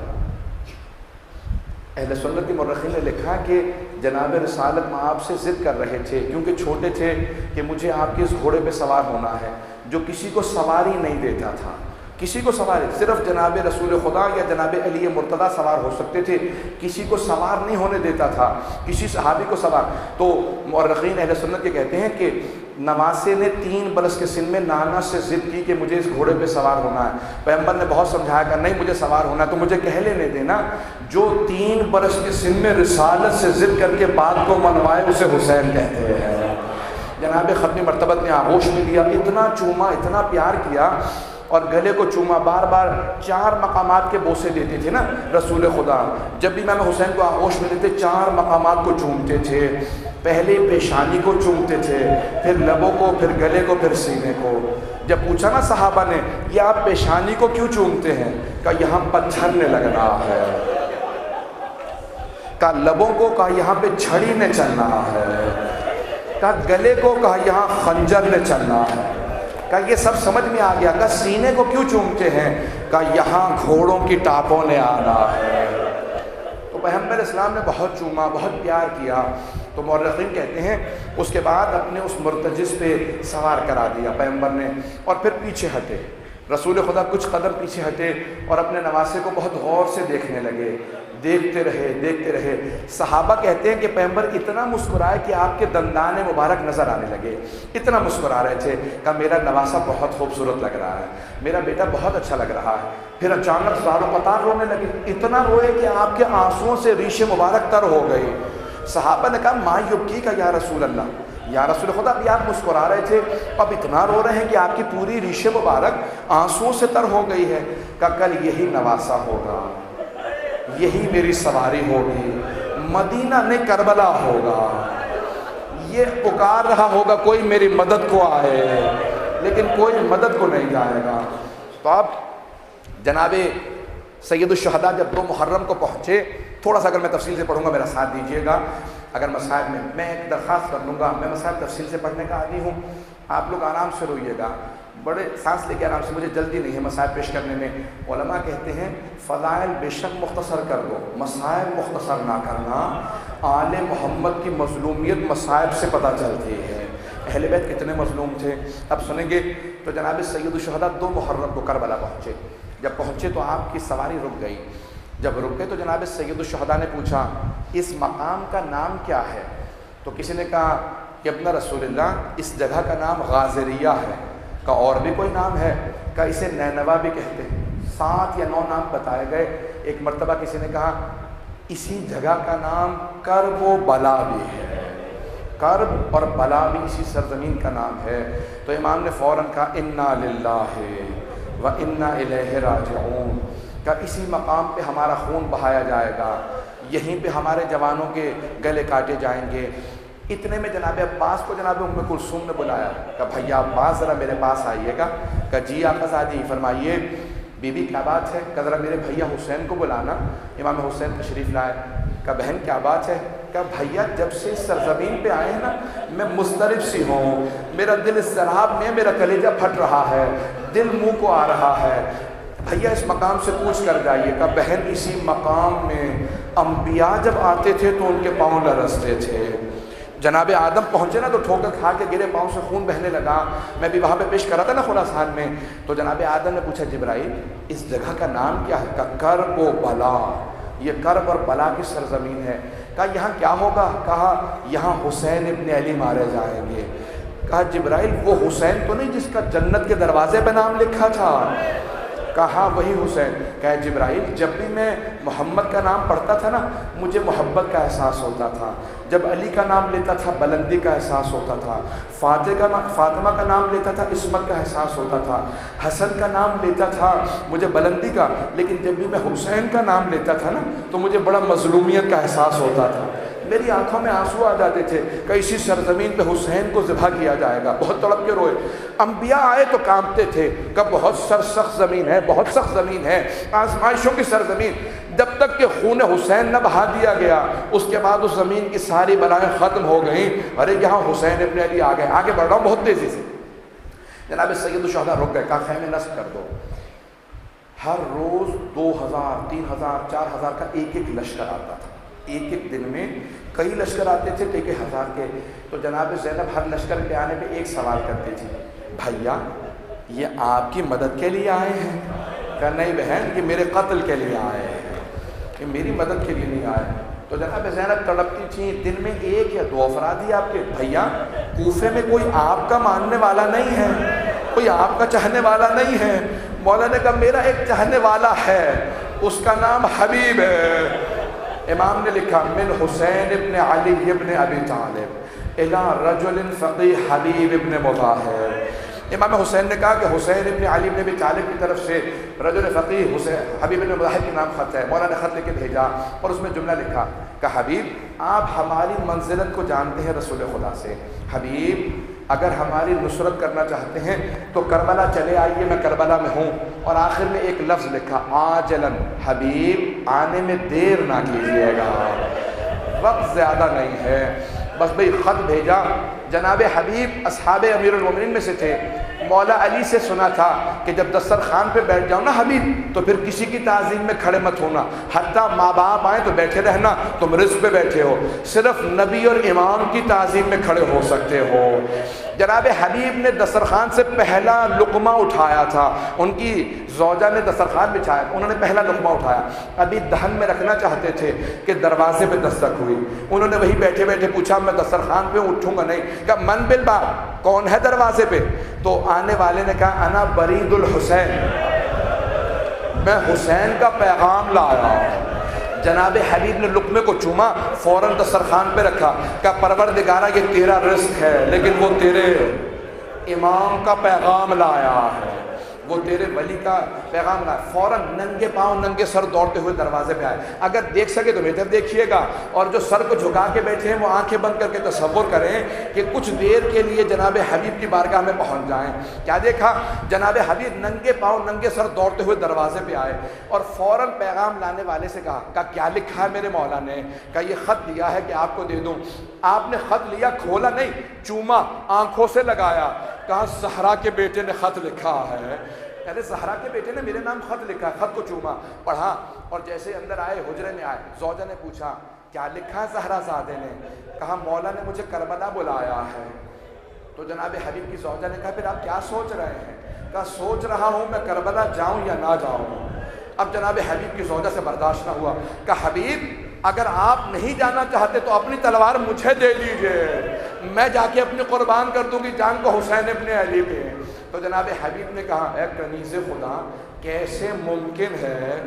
اہل سنت کی مورخین نے لکھا کہ جناب رسالت مآب سے ضد کر رہے تھے کیونکہ چھوٹے تھے کہ مجھے آپ کے اس گھوڑے پہ سوار ہونا ہے، جو کسی کو سواری نہیں دیتا تھا. کسی کو سوار، صرف جناب رسول خدا یا جناب علی مرتضیٰ سوار ہو سکتے تھے، کسی کو سوار نہیں ہونے دیتا تھا، کسی صحابی کو سوار. تو مورخین اہل سنت کے کہتے ہیں کہ نواسے نے 3 برس کے سن میں نانا سے ضد کی کہ مجھے اس گھوڑے پہ سوار ہونا ہے. پیغمبر نے بہت سمجھایا کہ نہیں مجھے سوار ہونا ہے تو مجھے کہہ لینے دینا. جو 3 برس کے سن میں رسالت سے ضد کر کے بات کو منوائے اسے حسین کہتے ہیں. جناب ختمی مرتبت نے آغوش میں لیا، اتنا چوما، اتنا پیار کیا اور گلے کو چوما. بار بار 4 مقامات کے بوسے دیتے تھے نا رسول خدا. جب بھی امام حسین کو آغوش میں لیتے 4 مقامات کو چومتے تھے. پہلے پیشانی کو چومتے تھے، پھر لبوں کو، پھر گلے کو، پھر سینے کو. جب پوچھا نا صحابہ نے یہ آپ پیشانی کو کیوں چومتے ہیں؟ کہا یہاں پتھر نے لگنا ہے. کہا لبوں کو، کہا یہاں پہ چھڑی نے چلنا ہے. کہا گلے کو، کہا یہاں خنجر نے چلنا ہے. کہا یہ سب سمجھ میں آ گیا. کہا سینے کو کیوں چومتے ہیں؟ کہا یہاں گھوڑوں کی ٹاپوں نے آنا ہے. تو پیغمبر اسلام نے بہت چوما، بہت پیار کیا. تو مورخین کہتے ہیں اس کے بعد اپنے اس مرتجز پہ سوار کرا دیا پیغمبر نے، اور پھر پیچھے ہٹے. رسول خدا کچھ قدم پیچھے ہٹے اور اپنے نواسے کو بہت غور سے دیکھنے لگے. دیکھتے رہے. صحابہ کہتے ہیں کہ پیغمبر اتنا مسکرائے کہ آپ کے دندان مبارک نظر آنے لگے. اتنا مسکرا رہے تھے. کہا میرا نواسہ بہت خوبصورت لگ رہا ہے، میرا بیٹا بہت اچھا لگ رہا ہے. پھر اچانک زار و قطار رونے لگے. اتنا روئے کہ آپ کے آنسوؤں سے ریش مبارک تر ہو گئی. صحابہ نے کہا ما یبکی کا یا رسول اللہ، یا رسول خدا ابھی آپ مسکرا رہے تھے، اب اتنا رو رہے ہیں کہ آپ کی پوری ریش مبارک آنسوؤں سے تر ہو گئی ہے۔ کہ کل یہی نواسا ہوگا، یہی میری سواری ہوگی، مدینہ نے کربلا ہوگا، یہ پکار رہا ہوگا کوئی میری مدد کو آئے، لیکن کوئی مدد کو نہیں جائے گا۔ تو اب جناب سید الشہداء جب 2 محرم کو پہنچے، تھوڑا سا اگر میں تفصیل سے پڑھوں گا میرا ساتھ دیجیے گا، اگر مسائل میں ایک درخواست کر لوں گا، میں مسائل تفصیل سے پڑھنے کا عادی ہوں، آپ لوگ آرام سے روئیے گا، بڑے سانس لے کے آرام سے، مجھے جلدی نہیں ہے مسائل پیش کرنے میں۔ علماء کہتے ہیں فضائل بے شک مختصر کر دو، مسائل مختصر نہ کرنا، آل محمد کی مظلومیت مسائل سے پتہ چلتی ہے۔ اہل بیت کتنے مظلوم تھے اب سنیں گے۔ تو جناب سید الشہداء 2 محرم کو کربلا پہنچے، جب پہنچے تو آپ کی سواری رک گئی، جب رک گئے تو جناب سید الشہداء نے پوچھا اس مقام کا نام کیا ہے؟ تو کسی نے کہا کہ ابن رسول اللہ اس جگہ کا نام غازریہ ہے۔ کا اور بھی کوئی نام ہے؟ کا اسے نینوا بھی کہتے ہیں۔ 7 یا 9 نام بتائے گئے۔ ایک مرتبہ کسی نے کہا اسی جگہ کا نام کرب و بلا بھی ہے، کرب اور بلا بھی اسی سرزمین کا نام ہے۔ تو امام نے فوراً کہا انا للہ و انا الیہ راجعون، کہ اسی مقام پہ ہمارا خون بہایا جائے گا، یہیں پہ ہمارے جوانوں کے گلے کاٹے جائیں گے۔ اتنے میں جناب عباس کو جناب ام کلثوم نے بلایا، کہ بھیا عباس ذرا میرے پاس آئیے گا۔ کہ جی آقا زادی فرمائیے۔ بی بی کیا بات ہے؟ کہ ذرا میرے بھیا حسین کو بلانا۔ امام حسین تشریف لائے۔ کہ بہن کیا بات ہے؟ کہ بھیا جب سے اس سرزمین پہ آئے ہیں نا میں مضطرب سی ہوں، میرا دل اضطراب میں، میرا کلیجہ پھٹ رہا ہے، دل منہ کو آ رہا ہے، بھیا اس مقام سے پوچھ کر جائیے۔ کہ بہن اسی مقام میں انبیاء جب آتے تھے تو ان کے پاؤں لرزتے تھے۔ جناب آدم پہنچے نا تو ٹھوکر کھا کے گرے، پاؤں سے خون بہنے لگا۔ میں بھی وہاں پہ پیش کرا تھا نا خراسان میں، تو جناب آدم نے پوچھا جبرائیل اس جگہ کا نام کیا ہے؟ کہ کرب و بلا، یہ کرب اور بلا کی سرزمین ہے۔ کہا یہاں کیا ہوگا؟ کہا یہاں حسین ابن علی مارے جائیں گے۔ کہا جبرائیل وہ حسین تو نہیں جس کا جنت کے دروازے پہ نام لکھا تھا؟ کہا وہی حسین۔ کہا جبرائیل جب بھی میں محمد کا نام پڑھتا تھا نا مجھے محبت کا احساس ہوتا تھا، جب علی کا نام لیتا تھا بلندی کا احساس ہوتا تھا، فاطمہ کا نام لیتا تھا عصمت کا احساس ہوتا تھا، حسن کا نام لیتا تھا مجھے بلندی کا، لیکن جب بھی میں حسین کا نام لیتا تھا نا تو مجھے بڑا مظلومیت کا احساس ہوتا تھا، میری آنکھوں میں آنسو آ جاتے تھے کہ اسی سرزمین پہ حسین کو ذبح کیا جائے گا۔ بہت تڑپ کے روئے۔ انبیاء آئے تو کانپتے تھے کہ بہت سخت زمین ہے، بہت سخت زمین ہے، آزمائشوں کی سرزمین۔ جب تک کہ خون حسین نہ بہا دیا گیا اس کے بعد اس زمین کی ساری بلائیں ختم ہو گئیں۔ ارے یہاں حسین ابن علی آ گئے۔ آگے بڑھ رہا ہوں بہت تیزی سے۔ جناب سید الشہداء رک گئے، کہا خیمے نصب کر دو۔ ہر روز 2000 3000 4000 کا ایک لشکر آتا تھا، ایک دن میں کئی لشکر آتے تھے، ایک 1000 کے۔ تو جناب زینب ہر لشکر کے آنے پہ ایک سوال کرتی تھی، بھیا یہ آپ کی مدد کے لیے آئے ہیں؟ کہ نہیں بہن یہ میرے قتل کے لیے آئے ہیں، یہ میری مدد کے لیے نہیں آئے۔ تو جناب زینب تڑپتی تھیں، دن میں 1 یا 2 افراد ہی آپ کے، بھیا کوفے میں کوئی آپ کا ماننے والا نہیں ہے، کوئی آپ کا چاہنے والا نہیں ہے؟ مولا نے کہا میرا ایک چاہنے والا ہے، اس کا نام حبیب ہے۔ امام نے لکھا من حسین ابن علی ابن ابی طالب الی رجل فقیہ حبیب ابن مظاہر۔ امام حسین نے کہا کہ حسین ابن علی ابن ابی طالب کی طرف سے رجل فقیہ حسین حبیب ابن مظاہر کے نام خط ہے۔ مولا نے خط لے کے بھیجا اور اس میں جملہ لکھا کہ حبیب آپ ہماری منزلت کو جانتے ہیں رسول خدا سے، حبیب اگر ہماری نصرت کرنا چاہتے ہیں تو کربلا چلے آئیے، میں کربلا میں ہوں۔ اور آخر میں ایک لفظ لکھا عاجلاً، حبیب آنے میں دیر نہ کیجیے گا، وقت زیادہ نہیں ہے۔ بس بھئی خط بھیجا۔ جناب حبیب اصحاب امیر المومنین میں سے تھے، مولا علی سے سنا تھا کہ جب دسترخوان پہ بیٹھ جاؤ نا حبیب تو پھر کسی کی تعظیم میں کھڑے مت ہونا، حتیٰ ماں باپ آئیں تو بیٹھے رہنا، تم رزق پہ بیٹھے ہو، صرف نبی اور امام کی تعظیم میں کھڑے ہو سکتے ہو۔ جناب حبیب نے دسترخوان سے پہلا لقمہ اٹھایا تھا، ان کی زوجہ نے دسترخوان بچھایا، انہوں نے پہلا لقمہ اٹھایا، ابھی دہن میں رکھنا چاہتے تھے کہ دروازے پہ دستک ہوئی، انہوں نے وہی بیٹھے بیٹھے پوچھا میں دسترخوان پہ اٹھوں گا نہیں، کہ من بالباب کون ہے دروازے پہ؟ تو آنے والے نے کہا انا برید الحسین، میں حسین کا پیغام لایا ہوں، جناب حبیب نے لقمے کو چوما، فوراً دسترخوان پہ رکھا، کہا پروردگارہ یہ تیرا رزق ہے لیکن وہ تیرے امام کا پیغام لایا ہے، وہ تیرے ولی کا پیغام لایا۔ فوراً ننگے پاؤں ننگے سر دوڑتے ہوئے دروازے پہ آئے۔ اگر دیکھ سکے تو بہتر دیکھیے گا، اور جو سر کو جھکا کے بیٹھے ہیں وہ آنکھیں بند کر کے تصور کریں کہ کچھ دیر کے لیے جناب حبیب کی بارگاہ میں پہنچ جائیں۔ کیا دیکھا؟ جناب حبیب ننگے پاؤں ننگے سر دوڑتے ہوئے دروازے پہ آئے اور فوراً پیغام لانے والے سے کہا کیا لکھا ہے میرے مولا نے؟ کہا یہ خط دیا ہے کہ آپ کو دے دوں۔ آپ نے خط لیا، کھولا نہیں، چوما، آنکھوں سے لگایا، کہا زہرا کے بیٹے نے خط لکھا ہے۔ کہتے زہرا کے بیٹے نے میرے نام خط لکھا ہے۔ خط کو چوما، پڑھا، اور جیسے اندر آئے حجرے میں آئے، زوجہ نے پوچھا کیا لکھا ہے زہرا زادے نے؟ کہا مولا نے مجھے کربلا بلایا ہے۔ تو جناب حبیب کی زوجہ نے کہا پھر آپ کیا سوچ رہے ہیں؟ کہا سوچ رہا ہوں میں کربلا جاؤں یا نہ جاؤں۔ اب جناب حبیب کی زوجہ سے برداشت نہ ہوا، کہا حبیب اگر آپ نہیں جانا چاہتے تو اپنی تلوار مجھے دے دیجئے، میں جا کے اپنی قربان کر دوں گی جان کو حسین ابن علی پہ۔ تو جناب حبیب نے کہا اے کنیز خدا، کیسے ممکن ہے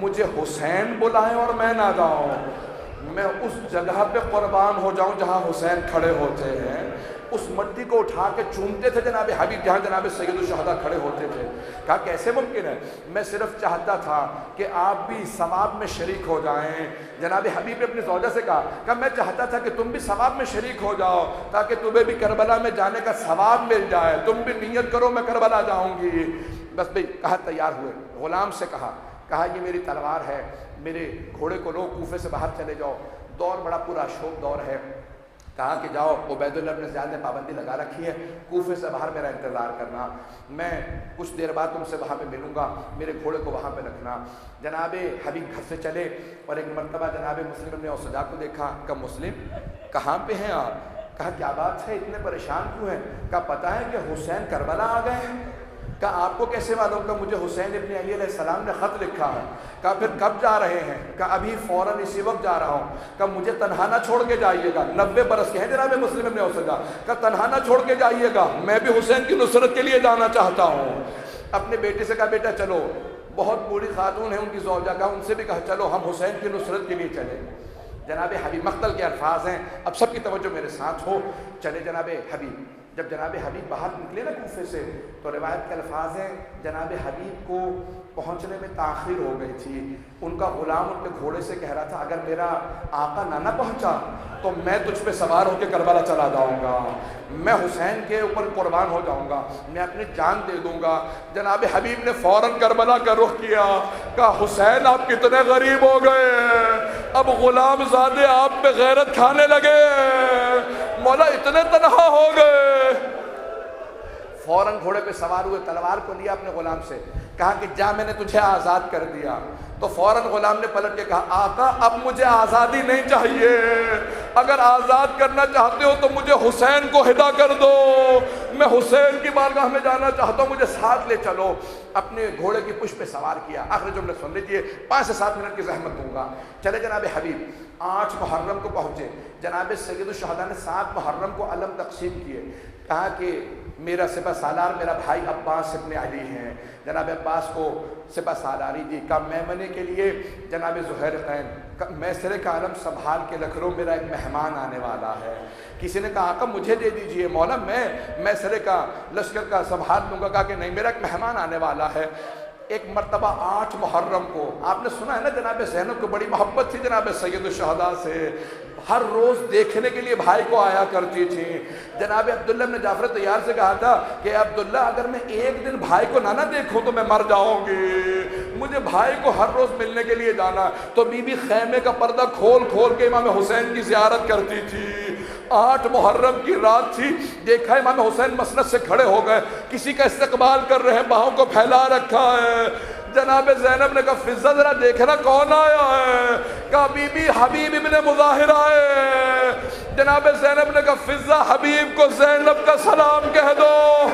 مجھے حسین بلائیں اور میں نہ جاؤں؟ میں اس جگہ پہ قربان ہو جاؤں جہاں حسین کھڑے ہوتے ہیں۔ اس مٹی کو اٹھا کے چومتے تھے جناب حبیب جہاں جناب سید الشہداء کھڑے ہوتے تھے۔ کہا کیسے ممکن ہے؟ میں صرف چاہتا تھا کہ آپ بھی ثواب میں شریک ہو جائیں۔ جناب حبیب نے اپنی زوجہ سے کہا میں چاہتا تھا کہ تم بھی ثواب میں شریک ہو جاؤ تاکہ تمہیں بھی کربلا میں جانے کا ثواب مل جائے، تم بھی نیت کرو میں کربلا جاؤں گی۔ بس بھئی کہا تیار ہوئے، غلام سے کہا یہ میری تلوار ہے، میرے گھوڑے کو لو، کوفے سے باہر چلے جاؤ۔ دور بڑا پورا شوق دور ہے، کہا کہ جاؤ، عبید اللہ بن زیاد نے پابندی لگا رکھی ہے، کوفے سے باہر میرا انتظار کرنا، میں کچھ دیر بعد تم سے وہاں پہ ملوں گا، میرے گھوڑے کو وہاں پہ رکھنا۔ جناب حبیب گھر سے چلے اور ایک مرتبہ جناب مسلم نے اوسجا کو دیکھا، کہا مسلم کہاں پہ ہیں آپ؟ کہا کیا بات ہے اتنے پریشان کیوں ہیں؟ کہا پتہ ہے کہ حسین کربلا آ گئے ہیں۔ کہا آپ کو کیسے معلوم؟ کہ مجھے حسین ابن علی علیہ السلام نے خط لکھا ہے۔ کہا پھر کب جا رہے ہیں؟ کہا ابھی فوراً اسی وقت جا رہا ہوں۔ کہا مجھے تنہا نہ چھوڑ کے جائیے گا، 90 برس کے ہیں جناب مسلم ابن اوسجا۔ کہا تنہا نہ چھوڑ کے جائیے گا، میں بھی حسین کی نصرت کے لیے جانا چاہتا ہوں۔ اپنے بیٹے سے کہا بیٹا چلو، بہت بوڑھی خاتون ہے ان کی زوجہ، کہا ان سے بھی کہا چلو ہم حسین کی نصرت کے لیے چلیں۔ جناب حبیب مقتل کے الفاظ ہیں، اب سب کی توجہ میرے ساتھ ہو، چلے جناب حبیب۔ جب جناب حبیب باہر نکلے نا کوفے سے تو روایت کے الفاظ ہیں جناب حبیب کو پہنچنے میں تاخیر ہو گئی تھی۔ ان کا غلام ان کے گھوڑے سے کہہ رہا تھا اگر میرا آقا نہ پہنچا تو میں تجھ پہ سوار ہو کے کربلا چلا جاؤں گا، میں حسین کے اوپر قربان ہو جاؤں گا، میں اپنی جان دے دوں گا۔ جناب حبیب نے فوراً کربلا کا رخ کیا، کہا حسین آپ کتنے غریب ہو گئے، اب غلام زادے آپ پہ غیرت کھانے لگے، مولا اتنے تنہا ہو گئے۔ فوراً گھوڑے پہ سوار ہوئے، تلوار کو لیا اپنے غلام سے، کہا کہ جا میں نے تجھے آزاد کر دیا۔ تو فوراً غلام نے پلٹ کے کہا آقا اب مجھے آزادی نہیں چاہیے، اگر آزاد کرنا چاہتے ہو تو مجھے حسین کو ہدا کر دو، میں حسین کی بارگاہ میں جانا چاہتا ہوں، مجھے ساتھ لے چلو۔ اپنے گھوڑے کی پشت پہ سوار کیا۔ آخری جملے سن لیجیے، 5 سے 7 منٹ کی زحمت دوں گا۔ چلے جناب حبیب 8 محرم کو پہنچے۔ جناب سید الشہداء نے 7 محرم کو علم تقسیم کیے، کہا کہ میرا سپہ سالار میرا بھائی عباس ابن علی ہیں، جناب عباس کو سپہ سالاری دی۔ کہا میمنے کے لیے جناب زہیر خین میسرے کا علم سنبھال کے رکھ لو، میرا ایک مہمان آنے والا ہے۔ کسی نے کہا آقا مجھے دے دیجئے، مولا میں میسرے کا لشکر کا سنبھال لوں گا۔ کہا کہ نہیں، میرا ایک مہمان آنے والا ہے۔ ایک مرتبہ 8 محرم کو آپ نے سنا ہے نا جناب زینب کو بڑی محبت تھی جناب سید الشہداء سے، ہر روز دیکھنے کے لیے بھائی کو آیا کرتی تھی۔ جناب عبداللہ بن جعفر طیار سے کہا تھا کہ عبداللہ اگر میں ایک دن بھائی کو نہ دیکھوں تو میں مر جاؤں گی، مجھے بھائی کو ہر روز ملنے کے لیے جانا۔ تو بی بی خیمے کا پردہ کھول کھول کے امام حسین کی زیارت کرتی تھی۔ 8 محرم کی رات تھی، دیکھا امام حسین مسند سے کھڑے ہو گئے، کسی کا استقبال کر رہے ہیں، باہوں کو پھیلا رکھا ہے۔ جناب زینب نے کہا فضہ ذرا دیکھنا کون آیا ہے؟ کہا بی بی حبیب ابن مظاہر آئے۔ جناب زینب نے کہا فضہ حبیب کو زینب کا سلام کہہ دو۔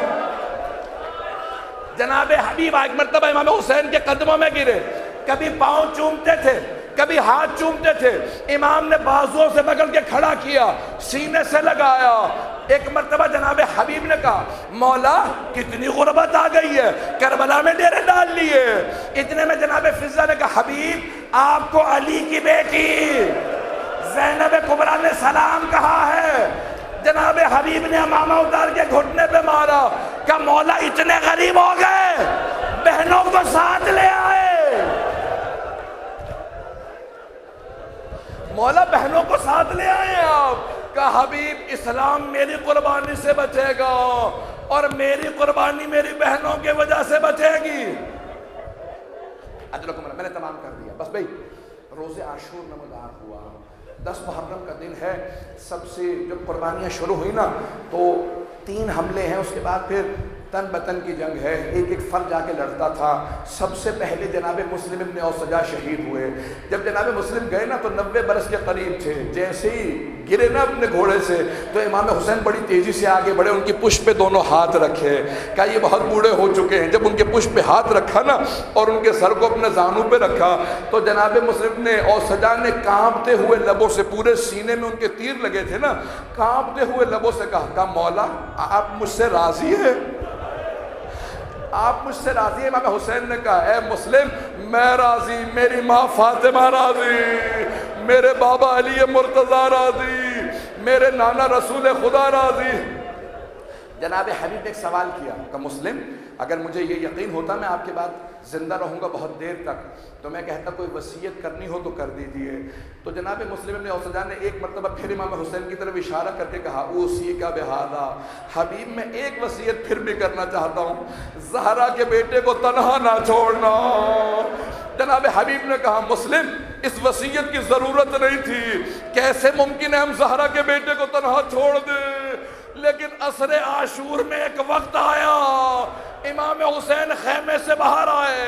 جناب حبیب ایک مرتبہ امام حسین کے قدموں میں گرے، کبھی پاؤں چومتے تھے، کبھی ہاتھ چومتے تھے۔ امام نے بازوؤں سے پکڑ کے کھڑا کیا، سینے سے لگایا، ایک مرتبہ جناب حبیب نے کہا مولا کتنی غربت آ گئی ہے، کربلا میں ڈیرے ڈال لیے۔ اتنے میں جناب فضہ نے کہا حبیب آپ کو علی کی بیٹی زینب کبریٰ نے سلام کہا ہے۔ جناب حبیب نے امامہ اتار کے گھٹنے پہ مارا، کہا مولا اتنے غریب ہو گئے، بہنوں کو ساتھ لے آئے، مولا بہنوں کو ساتھ لے آئے آپ۔ کہا حبیب اسلام میری قربانی سے بچے گا اور میری قربانی میری بہنوں کے وجہ سے بچے گی۔ میں نے تمام کر دیا، بس بھئی روز عاشور نمودار ہوا، 10 محرم کا دن ہے، سب سے جب قربانیاں شروع ہوئی نا تو 3 حملے ہیں، اس کے بعد پھر تن بتن کی جنگ ہے، ایک ایک فرد جا کے لڑتا تھا۔ سب سے پہلے جناب مسلم ابن اوسجا شہید ہوئے۔ جب جناب مسلم گئے نا تو 90 برس کے قریب تھے، جیسے ہی گرے نا اپنے گھوڑے سے تو امام حسین بڑی تیزی سے آگے بڑھے، ان کی پشت پہ دونوں ہاتھ رکھے، کہا یہ بہت بوڑھے ہو چکے ہیں۔ جب ان کے پشت پہ ہاتھ رکھا نا اور ان کے سر کو اپنے زانوں پہ رکھا تو جناب مسلم نے اوسجا نے کانپتے ہوئے لبوں سے، پورے سینے میں ان کے تیر لگے تھے نا، کانپتے ہوئے لبوں سے کہا مولا آپ مجھ سے راضی ہیں، آپ مجھ سے راضی ہیں؟ امام حسین نے کہا اے مسلم میں راضی، میری ماں فاطمہ راضی، میرے بابا علی مرتضیٰ راضی، میرے نانا رسول خدا راضی۔ جناب حبیب نے ایک سوال کیا کہ مسلم اگر مجھے یہ یقین ہوتا میں آپ کے بعد زندہ رہوں گا بہت دیر تک تو میں کہتا کوئی وصیت کرنی ہو تو کر دیجیے۔ تو جناب مسلم ابن اوسجا نے ایک مرتبہ پھر امام حسین کی طرف اشارہ کر کے کہا اوصی کا بہذا، حبیب میں ایک وصیت پھر بھی کرنا چاہتا ہوں، زہرا کے بیٹے کو تنہا نہ چھوڑنا۔ جناب حبیب نے کہا مسلم اس وصیت کی ضرورت نہیں تھی، کیسے ممکن ہے ہم زہرا کے بیٹے کو تنہا چھوڑ دیں؟ لیکن عصر عاشور میں ایک وقت آیا، امام حسین خیمے سے باہر آئے،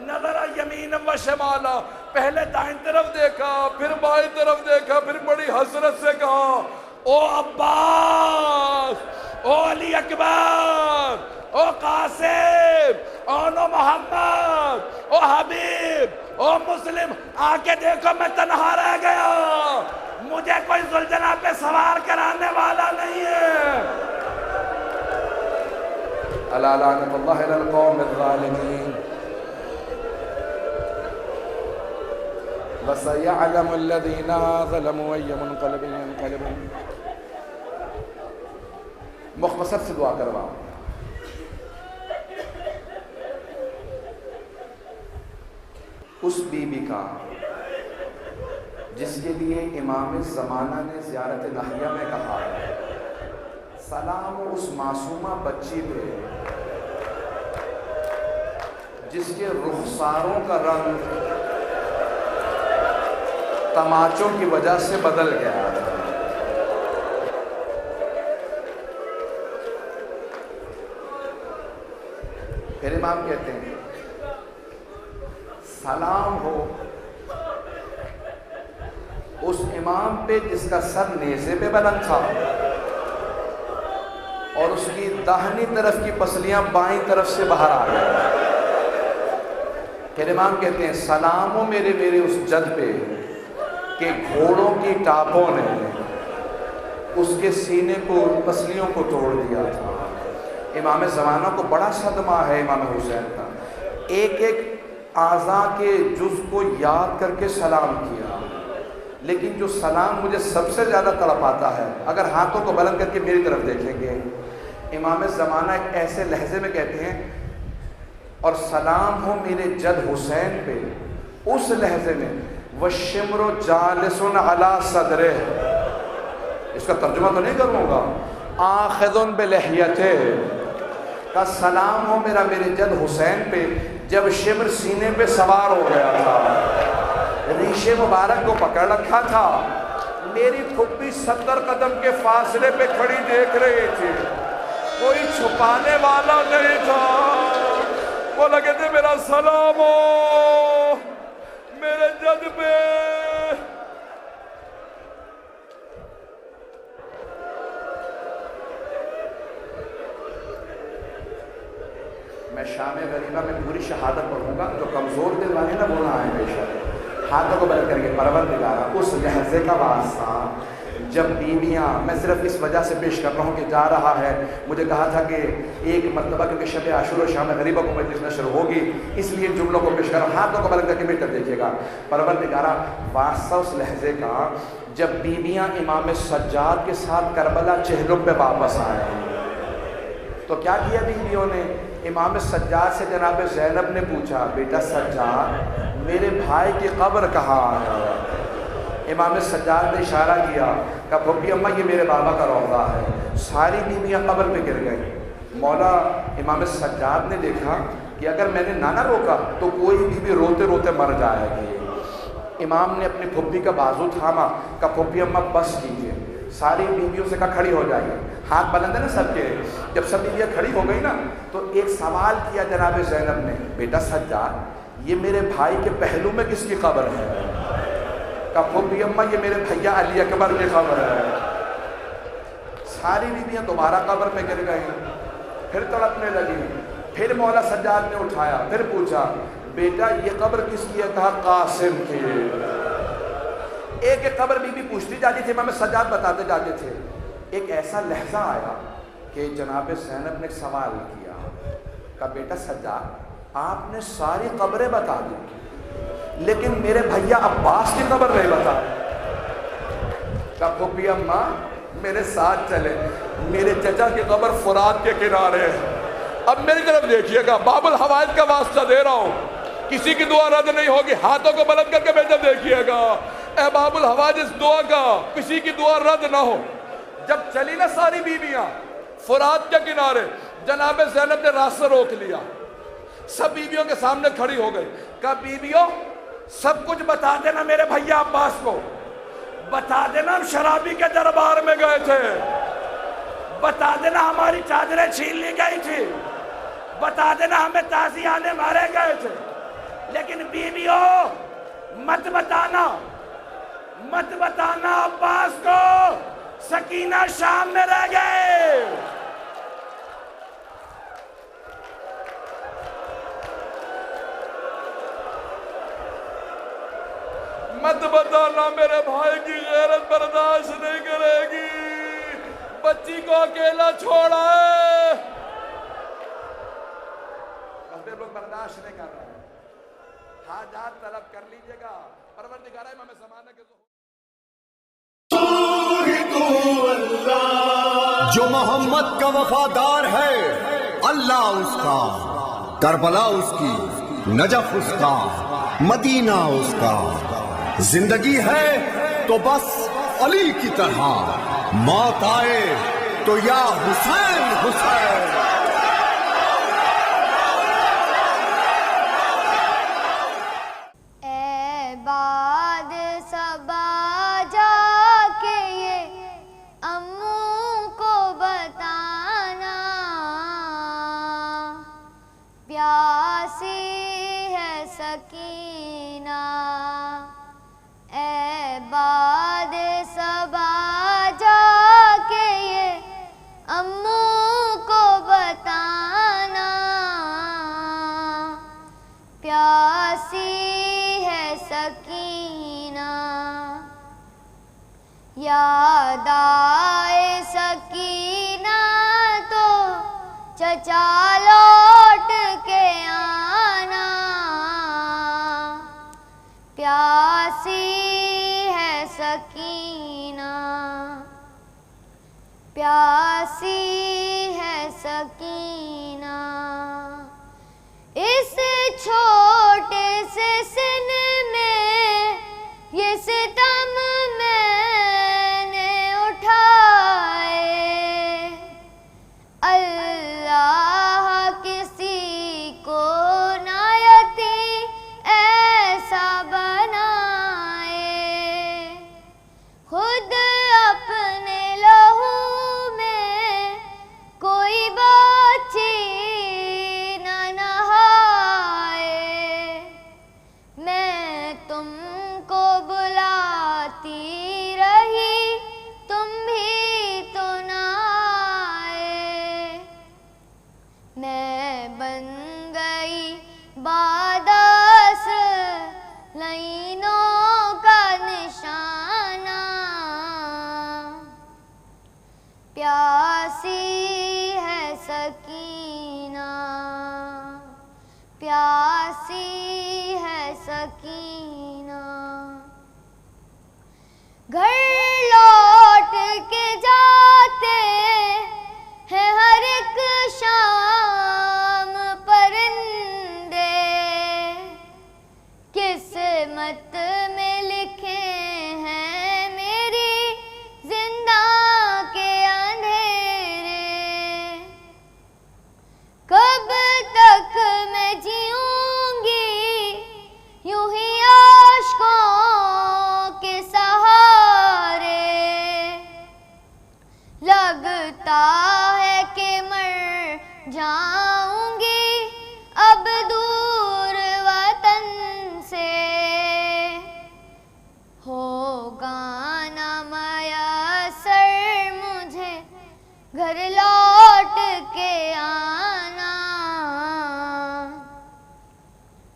نظر یمین و شمالا، پہلے دائیں طرف دیکھا پھر بائیں طرف دیکھا، پھر بڑی حسرت سے کہا او عباس، او علی اکبر، او قاسم، او نو محمد، او حبیب، او مسلم، آ کے دیکھو میں تنہا رہ گیا، مجھے کوئی ذوالجناح پہ سوار کرانے والا نہیں ہے۔ الا لعنت اللہ علی القوم الظالمین وسيعلم الذين ظلموا أي منقلب ينقلبون۔ مختصر سے دعا کرواؤں، اس بی بی کا جس کے لیے امام زمانہ نے زیارت ناحیہ میں کہا سلام اس معصومہ بچی پہ جس کے رخساروں کا رنگ تماچوں کی وجہ سے بدل گیا۔ پھر امام کہتے ہیں سلام ہو اس امام پہ جس کا سر نیزے پہ بلند تھا اور اس کی داہنی طرف کی پسلیاں بائیں طرف سے باہر آ گئی۔ پھر امام کہتے ہیں سلام ہو میرے اس جد پہ کہ گھوڑوں کی ٹاپوں نے اس کے سینے کو پسلیوں کو توڑ دیا تھا۔ امام زمانہ کو بڑا صدمہ ہے امام حسین کا، ایک ایک اعضاء کے جز کو یاد کر کے سلام کیا، لیکن جو سلام مجھے سب سے زیادہ تڑپاتا ہے، اگر ہاتھوں کو بلند کر کے میری طرف دیکھیں گے، امام زمانہ ایک ایسے لہجے میں کہتے ہیں اور سلام ہو میرے جد حسین پہ اس لہجے میں وَالشِّمْرُ جَالِسٌ عَلَى صَدْرِهِ، اس کا ترجمہ تو نہیں کروں گا، آخذٌ بِلِحْيَتِهِ کا سلام ہو میرے جد حسین پہ جب شمر سینے پہ سوار ہو گیا تھا، ریشے مبارک کو پکڑ رکھا تھا، میری پھپھی 70 قدم کے فاصلے پہ کھڑی دیکھ رہی تھی، کوئی چھپانے والا نہیں تھا، وہ لگے تھے میرا سلام ہو میرے جد پہ۔ میں شام غریبہ میں پوری شہادت پڑھوں گا، جو کمزور دل والے نا وہ نہ آئیں بے شک، ہاتھوں کو بلند کر کے پروردگارا اس لہجے کا واسطہ جب بیویاں، میں صرف اس وجہ سے پیش کر رہا ہوں کہ جا رہا ہے، مجھے کہا تھا کہ ایک مرتبہ کیونکہ شب عاشور و شام غریبہ کو مجلس نشر ہوگی، اس لیے ان جملوں کو پیش کر رہا ہوں. ہاتھوں کو بلند کر کے بیٹھ کر دیکھیے گا. پروردگارہ واسطہ اس لحظے کا جب بیویاں امام سجاد کے ساتھ کربلا چہلم پہ واپس آئے تو کیا کیا بیویوں نے؟ امام سجاد سے جناب زینب نے پوچھا، بیٹا سجاد میرے بھائی کی قبر کہاں ہے؟ امام سجاد نے اشارہ کیا کہ پھپھی اماں یہ میرے بابا کا روضہ ہے. ساری بیویاں قبر پہ گر گئیں. مولا امام سجاد نے دیکھا کہ اگر میں نے نہ روکا تو کوئی بیوی روتے روتے مر جائے گی. امام نے اپنی پھپھی کا بازو تھاما کہ پھپھی اماں بس کیجیے. ساری بیویوں سے کہا کھڑی ہو جائیے. ہاتھ بلند ہے نا سب کے. جب سب بیویاں کھڑی ہو گئی نا تو ایک سوال کیا جناب زینب نے، بیٹا سجاد یہ میرے بھائی کے پہلو میں کس کی قبر ہے؟ کہ پھپھی اماں یہ میرے بھیا علی اکبر کی قبر ہے. ساری بیویاں دوبارہ قبر پہ گر گئیں، پھر تڑپنے لگی. پھر مولا سجاد نے اٹھایا، پھر پوچھا بیٹا یہ قبر کس کی ہے؟ کہا قاسم کی. ایک ایک قبر بی بی پوچھتی جاتی تھی، امام سجاد بتاتے جاتے تھے. ایک ایسا لحظہ آیا کہ جناب زینب نے ایک سوال کیا، کہا بیٹا سجاد آپ نے ساری قبریں بتا دی لیکن میرے بھیا عباس کی قبر نہیں بتا. کہا پھپھی اماں میرے ساتھ چلے، میرے چچا کی قبر فرات کے کنارے ہے. اب میری طرف دیکھیے گا، باب الحوائج کا واسطہ دے رہا ہوں، کسی کی دعا رد نہیں ہوگی. ہاتھوں کو بلند کر کے بیٹا دیکھیے گا، اے باب الحوائج اس دعا کا کسی کی دعا رد نہ ہو. جب چلی نا ساری بیویاں فرات کے کنارے، جناب زینب نے راستہ روک لیا، سب بیویوں کے سامنے کھڑی ہو گئی. کہا بیویوں سب کچھ بتا دینا میرے بھیا عباس کو، بتا دینا ہم شرابی کے دربار میں گئے تھے، بتا دینا ہماری چادریں چھین لی گئی تھی، بتا دینا ہمیں تازیانے مارے گئے تھے. لیکن بیویوں مت بتانا عباس کو، سکینہ شام میں رہ گئے. مت بتانا میرے بھائی کی غیرت برداشت نہیں کرے گی، بچی کو اکیلا چھوڑا ہے. لوگ برداشت نہیں کر رہے ہیں. حاجات طلب کر لیجئے گا. پروردگار امام زمانہ کے جو محمد کا وفادار ہے اللہ اس کا، کربلا اس کی، نجف اس کا، مدینہ اس کا. زندگی ہے تو بس علی کی طرح، موت آئے تو یا حسین حسین. اے باد صبا جا کے یہ اموں کو بتانا، پیاسی ہے سکینہ. اے باد صبا جا کے یہ اموں کو بتانا، پیاسی ہے سکینہ. یاد آئے سکینہ تو چچا لوٹ کے آنا، پیاسی ہے سکینہ، پیاسی ہے سکینہ. اس چھوٹے سے سن میں یہ ستم میں نے اٹھائے، اللہ کسی کو نہ یتیم ایسا بنائے. خود اپنے لہو میں کوئی بچی نہ نہائے، میں تم کو بلاتی رہی تم بھی تو نہ آئے. میں بن گئی باداس لائنوں کا نشانہ، سکینہ گھر لوٹ کے جاتے ہیں ہر ایک شام پرندے قسمت میں لکھے ہیں میری زندہ کے اندھیرے کب تک میں جیوں گی یوں ہی عاشقوں کے سہارے لگتا ہے کہ مر جاؤں گی اب دور وطن سے ہوگا نہ میسر مجھے گھر لوٹ کے آنا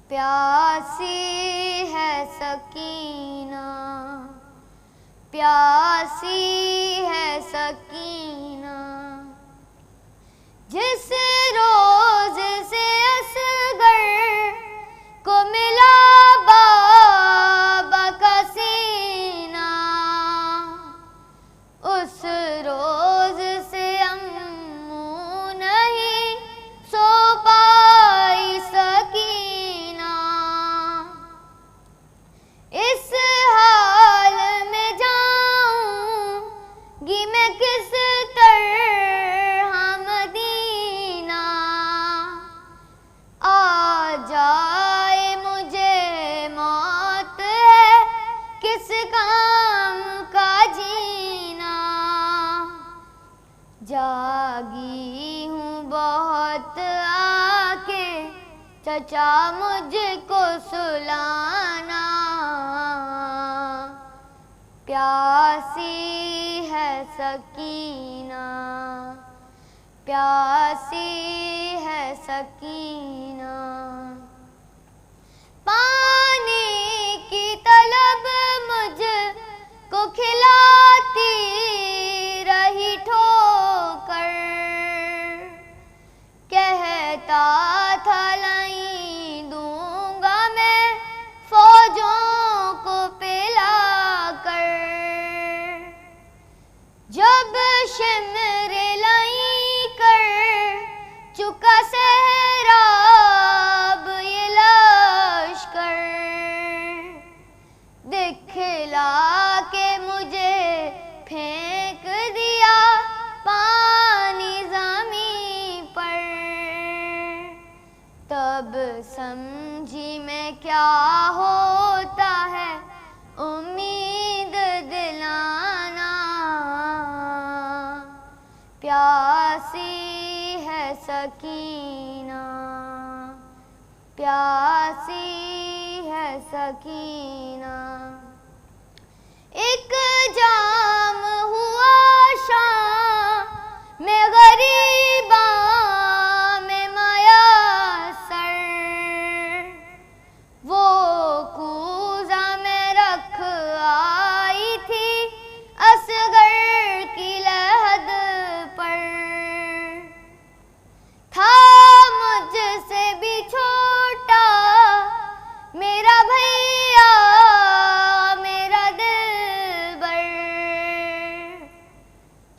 پیاسی ہے سکینہ پیاسی ہے سکینہ جس روز سے اصغر کو ملا بابا کا سینہ اس روز سے امو نہیں سو پائی سکینہ اس حال میں جاؤں گی میں کس طرح مدینہ آ جائے مجھے موت ہے کس کام کا جینا جاگی ہوں بہت آ کے چچا مجھ کو سلانا پیاسی ہے سکینہ پیاسی ہے سکینہ پانی کی طلب مجھ کو کھلاتی رہی ٹھوکر کہتا تھا نہیں دوں گا میں فوجوں کو پلا کر جب شمر لائی کر چکا سہراب یہ لشکر دکھلا کے مجھے پھینک دیا پانی زمین پر تب سمجھی میں کیا ہوتا ہے امید دلانا پیاسی ہے سکینہ پیاسی ہے سکینہ ایک جام ہوا شام میں غریباں میں میسر وہ کوزہ میں رکھ آئی تھی اصغر کی لحد پر تھا مجھ سے بھی چھوٹا میرا بھیا میرا دلبر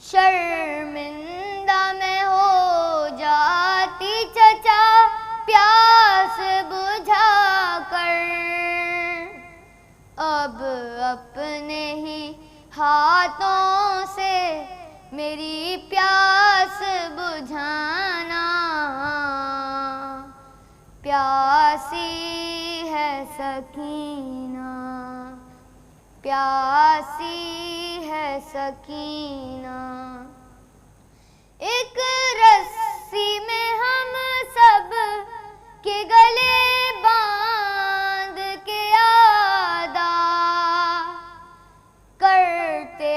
شرمندہ میں ہو جاتی چچا پیاس بجھا کر اب اپنے ہی ہاتھوں سے میری پیاس بجھانا پیاسی ہے سکینہ پیاسی ہے سکینہ ایک رسی میں ہم سب کے گلے باندھ کے ادا کرتے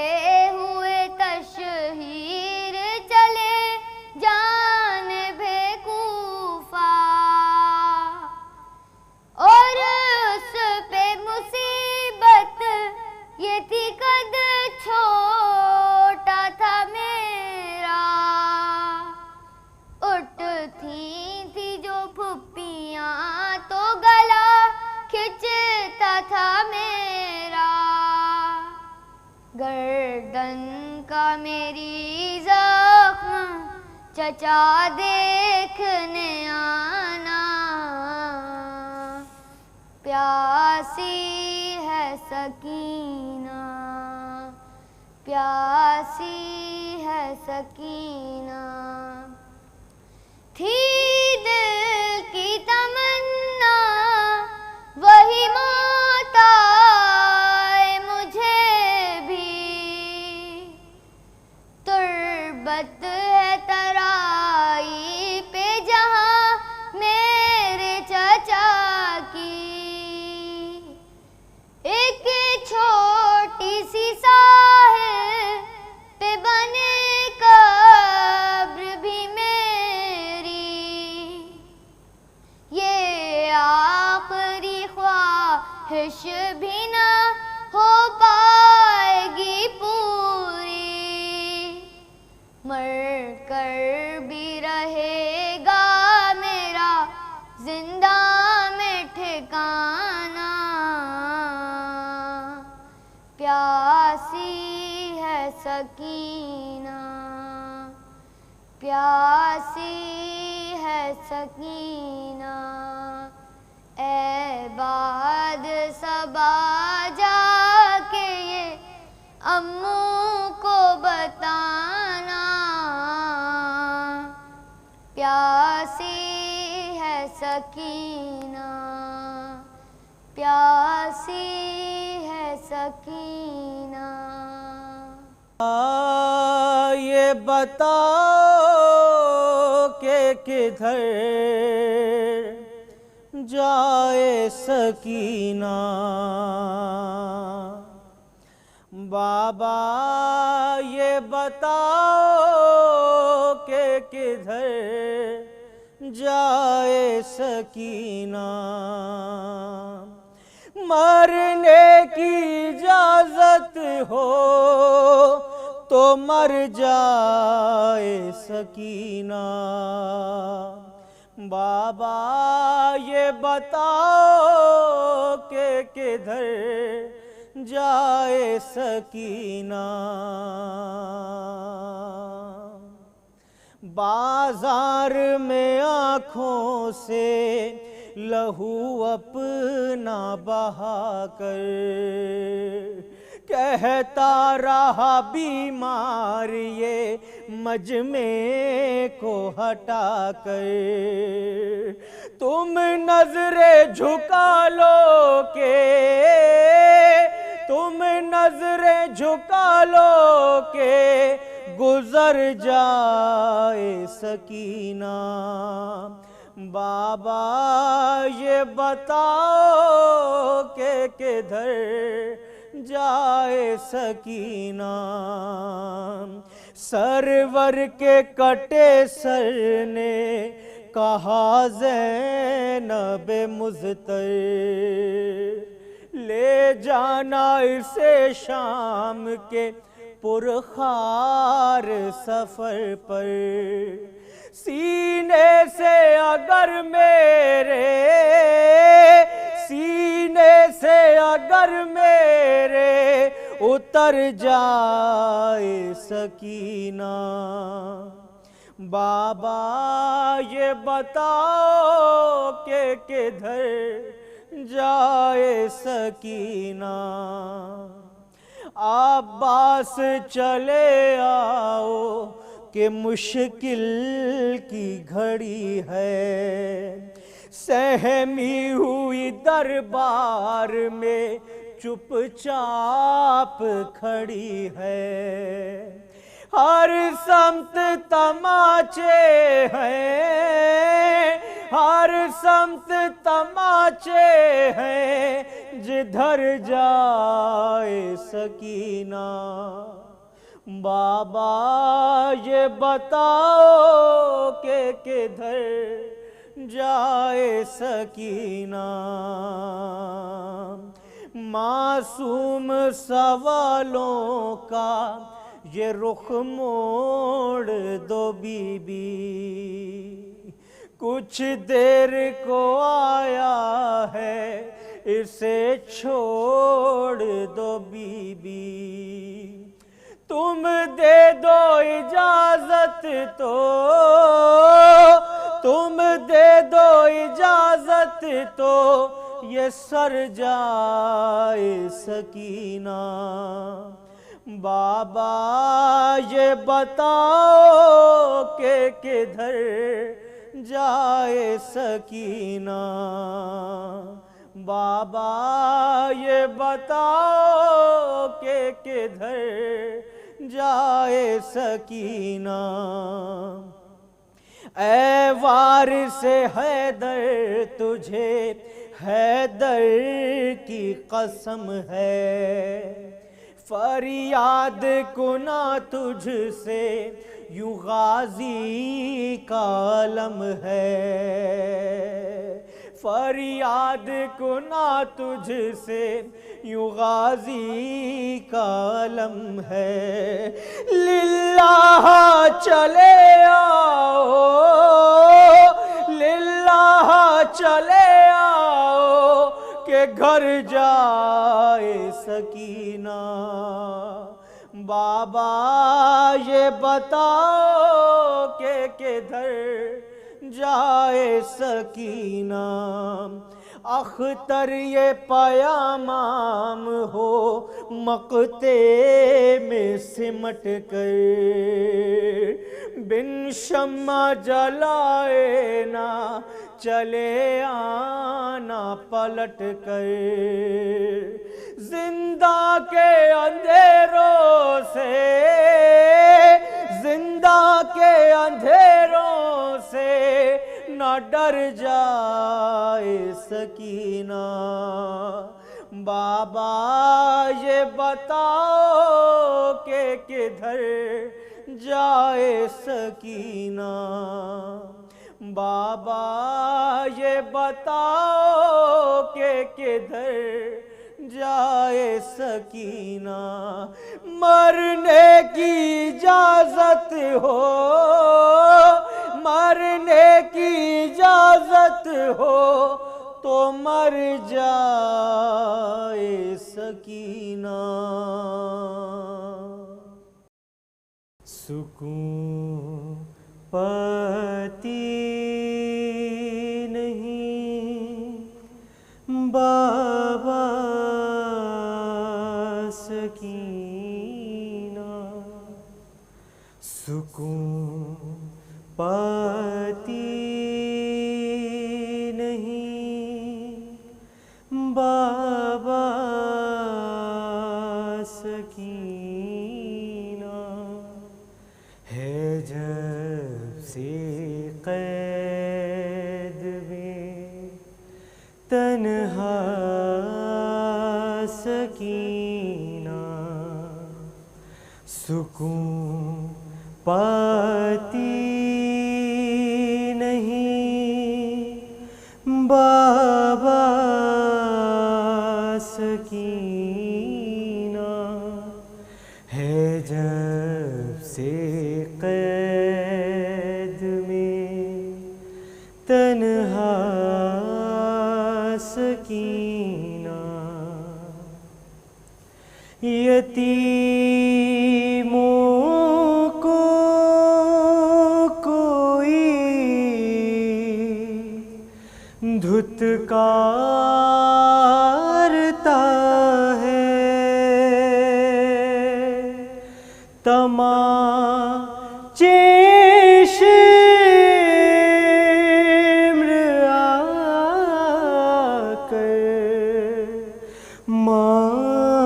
ہوئے تشہیر چلے جانب کوفہ اور اس پہ مصیبت یہ تھی قد چھوٹا تھا میرا گردن کا میری زخم چچا دیکھنے آنا، پیاسی ہے سکینہ، پیاسی ہے سکینہ، تھی دل کی تمنا وہی موت آئے مجھے بھی، تربت ہے ترائی پہ جہاں میرے چچا کی، ایک چھوٹی سی ساحل پہ بنے قبر بھی میری، یہ آخری خواہش بھی نہ ہو پائے گی پوری، مر کر بھی رہے گا میرا زندہ میں ٹھکانہ، پیاسی ہے سکینہ، پیاسی ہے سکینہ، اے باد صبا جا کے یہ اموں کو بتانا، پیاسی ہے سکینہ، پیاسی ہے سکینہ۔ یہ بتاؤ کہ کدھر جائے سکینہ، بابا یہ بتاؤ کہ کدھر جائے سکینہ، مرنے کی اجازت ہو تو مر جائے سکینہ، بابا یہ بتاؤ کہ کدھر جائے سکینہ، بازار میں آنکھوں سے لہو اپنا بہا کر کہتا رہا بیمار یہ مجمع کو ہٹا کر، تم نظریں جھکا لو کہ تم نظریں جھکا لو کہ گزر جائے سکینہ، بابا یہ بتاؤ کہ کدھر جائے سکینہ، سرور کے کٹے سر نے کہا زینب مضطر، لے جانا اسے شام کے پرخار سفر پر، سینے سے اگر میرے سینے سے اگر میرے اتر جائے سکینہ، بابا یہ بتاؤ کہ کدھر جائے سکینہ، عباس چلے آؤ کہ مشکل کی گھڑی ہے، سہمی ہوئی دربار میں چپ چاپ کھڑی ہے، ہر سمت تماچے ہیں، ہر سمت تماچے ہیں، جدھر جائے سکینہ، بابا یہ بتاؤ کہ کدھر جائے سکینہ، معصوم سوالوں کا یہ رخ موڑ دو بی بی، کچھ دیر کو آیا ہے اسے چھوڑ دو بی بی، تم دے دو اجازت تو، تم دے دو اجازت تو یہ سر جائے سکینہ۔ بابا یہ بتاؤ کہ کدھر جائے سکینہ، بابا یہ بتاؤ کہ کدھر جائے سکینہ۔ اے وارث حیدر تجھے حیدر کی قسم ہے، فریاد کنا تجھ سے یوں غازی کا علم ہے، فریاد کنا تجھ سے یوں غازی کا علم ہے۔ للہ چلے آؤ، للہ چلے آؤ کہ گھر جائے سکینہ۔ بابا یہ بتاؤ کہ کدھر جائے سکینہ۔ اختر یہ پیامام ہو مقتے میں سمٹ کر، بن شمع جلائے نہ چلے آنا پلٹ کر، زندہ کے اندھیروں سے، زندہ کے اندھیروں سے نہ ڈر جائے سکینہ۔ بابا یہ بتاؤ کہ کدھر جائے سکینہ، بابا یہ بتاؤ کہ کدھر جائے سکینہ۔ مرنے کی اجازت ہو، مرنے کی اجازت ہو تو مر جائے سکینہ۔ سکون پاتی نہیں بابا سکینہ، سکون پاتی نہیں بابا سکینہ، ہے جب سے قید میں تنہا سکینہ، سکون پاتی نہیں بابا سکینہ، ہے جب سے قید میں تنہا سکینہ، یتیموں کو کوئی دھتکارتا ہے، تماچے شمر آ کر مارتا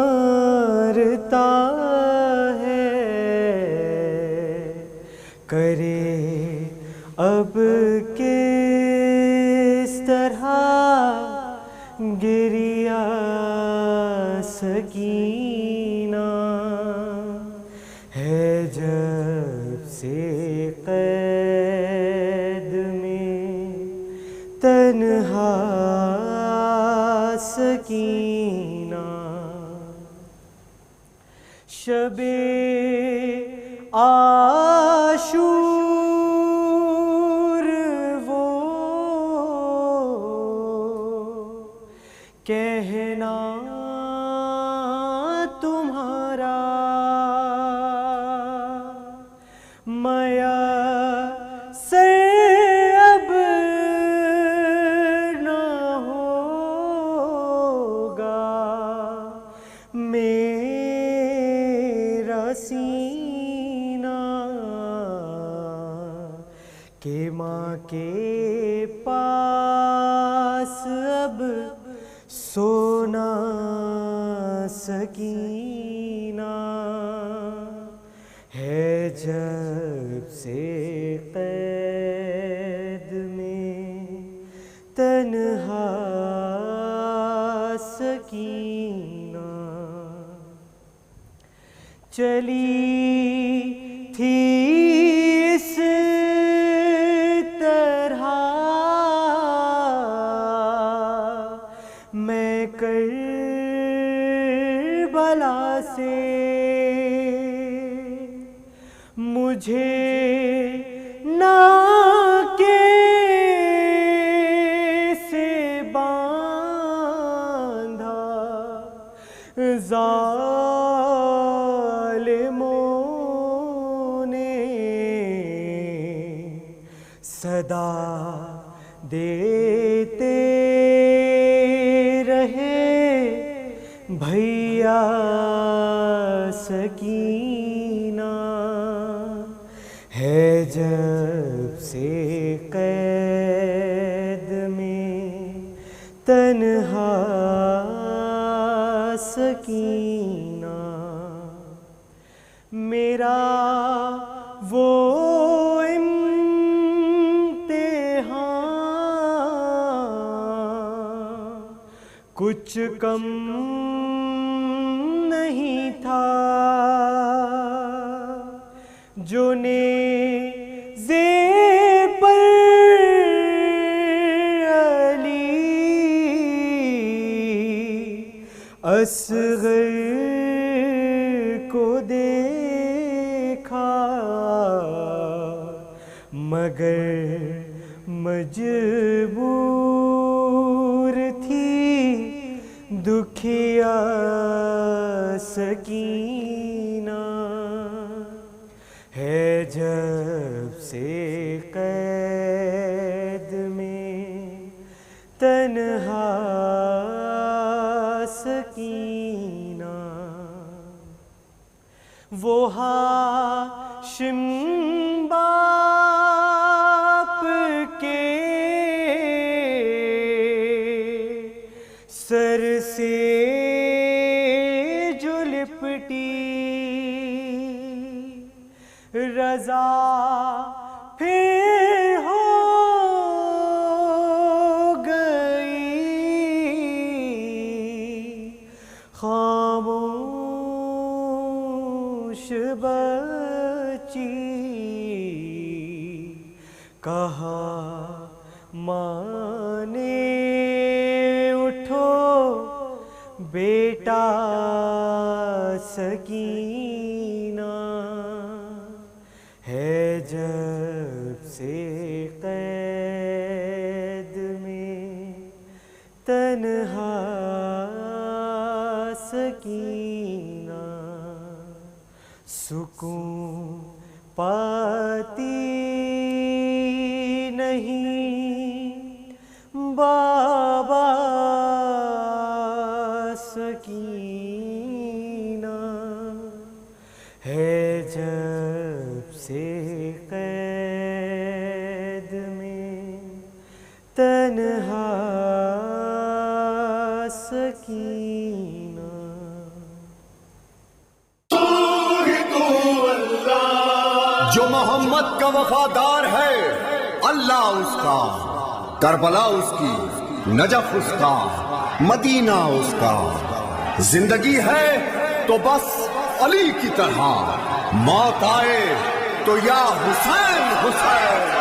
ہے، کرے اب کس طرح گریہ سکینہ، ہے جب سے قید میں تنہا سکینہ، شب عاشور وہ کہنا تمہارا میسر اب نہ ہوگا، میرا سینہ کہ ماں کے پاس اب سونا سکینہ ہے، جب سے قید میں تنہا سکینہ چلی تھی اس طرح میں کربلا سے، مجھے ناکے سے باندھا ظالموں نے، صدا دیتے رہے بھیا سکینہ ہے، جب سے قید میں تنہا سکینہ، میرا وہ امتحان کچھ کم نہیں تھا، جو نیزے پر علی اصغر کو دیکھا، مگر مجبور تھی دکھیا سکینہ ہے، جب سے قید میں تنہا سکینہ، وہ ہاشم باپ کے سر سے جو لپٹی رضا پھر ہو گئی، خاموش بچی کہا ماں نے اٹھو بیٹا سکینہ ہے، جب سے قید میں تنہا سکینہ، سکون پاتی نہیں بابا سکینہ ہے، جب سے قید میں تنہا سکینہ۔ جو محمد کا وفادار ہے اللہ اس کا، کربلا اس کی، نجف اس کا، مدینہ اس کا، زندگی ہے تو بس علی کی طرح، موت آئے تو یا حسین حسین۔